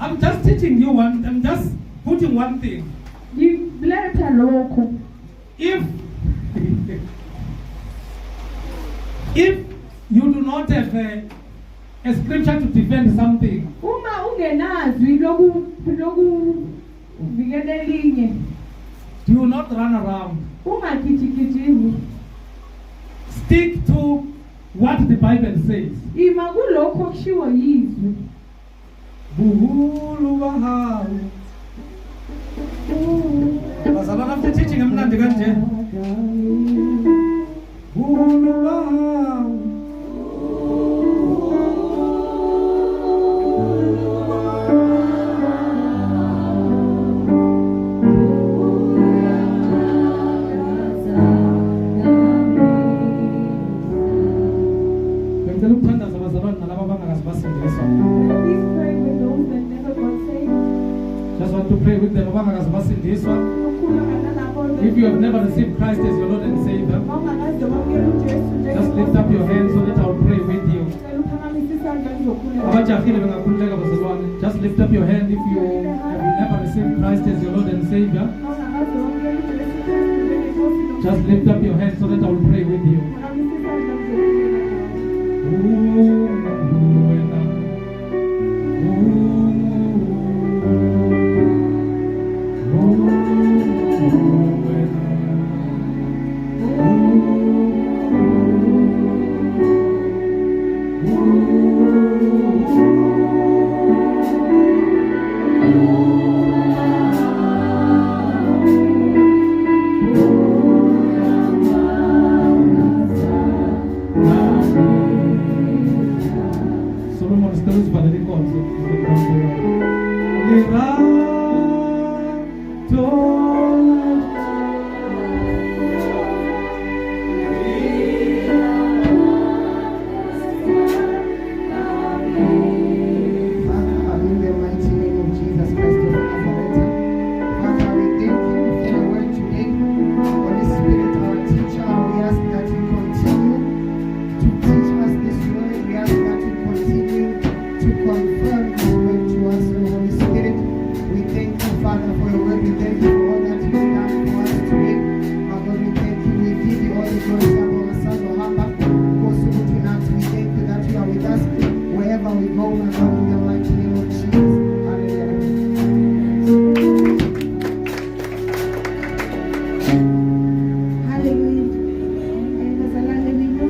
I'm just teaching you I'm just putting one thing. Ngiletha lokho. If you do not have a scripture to defend something, Uma ungenazwi lokuvikela elinye, do not run around. ungagijigijimi. Stick to what the Bible says. Ima kulokho okushiwo yizwi. Buhulu bahawu. Bazalwane, after teaching emnandi kanje. Buhulu bahawu. Bengicela ukuthandaza abazalwane nalabo abangakazibasindiswa. Please pray with those that never got saved. Just want to pray with them abangakazibasindiswa. If you have never received Christ as your Lord and Savior, just lift up your hands so that I will pray with you. Abajahile bengakhululeka bazalwane. Just lift up your hand if you have never received Christ as your Lord and Savior. Just lift up your hand so that I will pray with you. Solomon still is valid.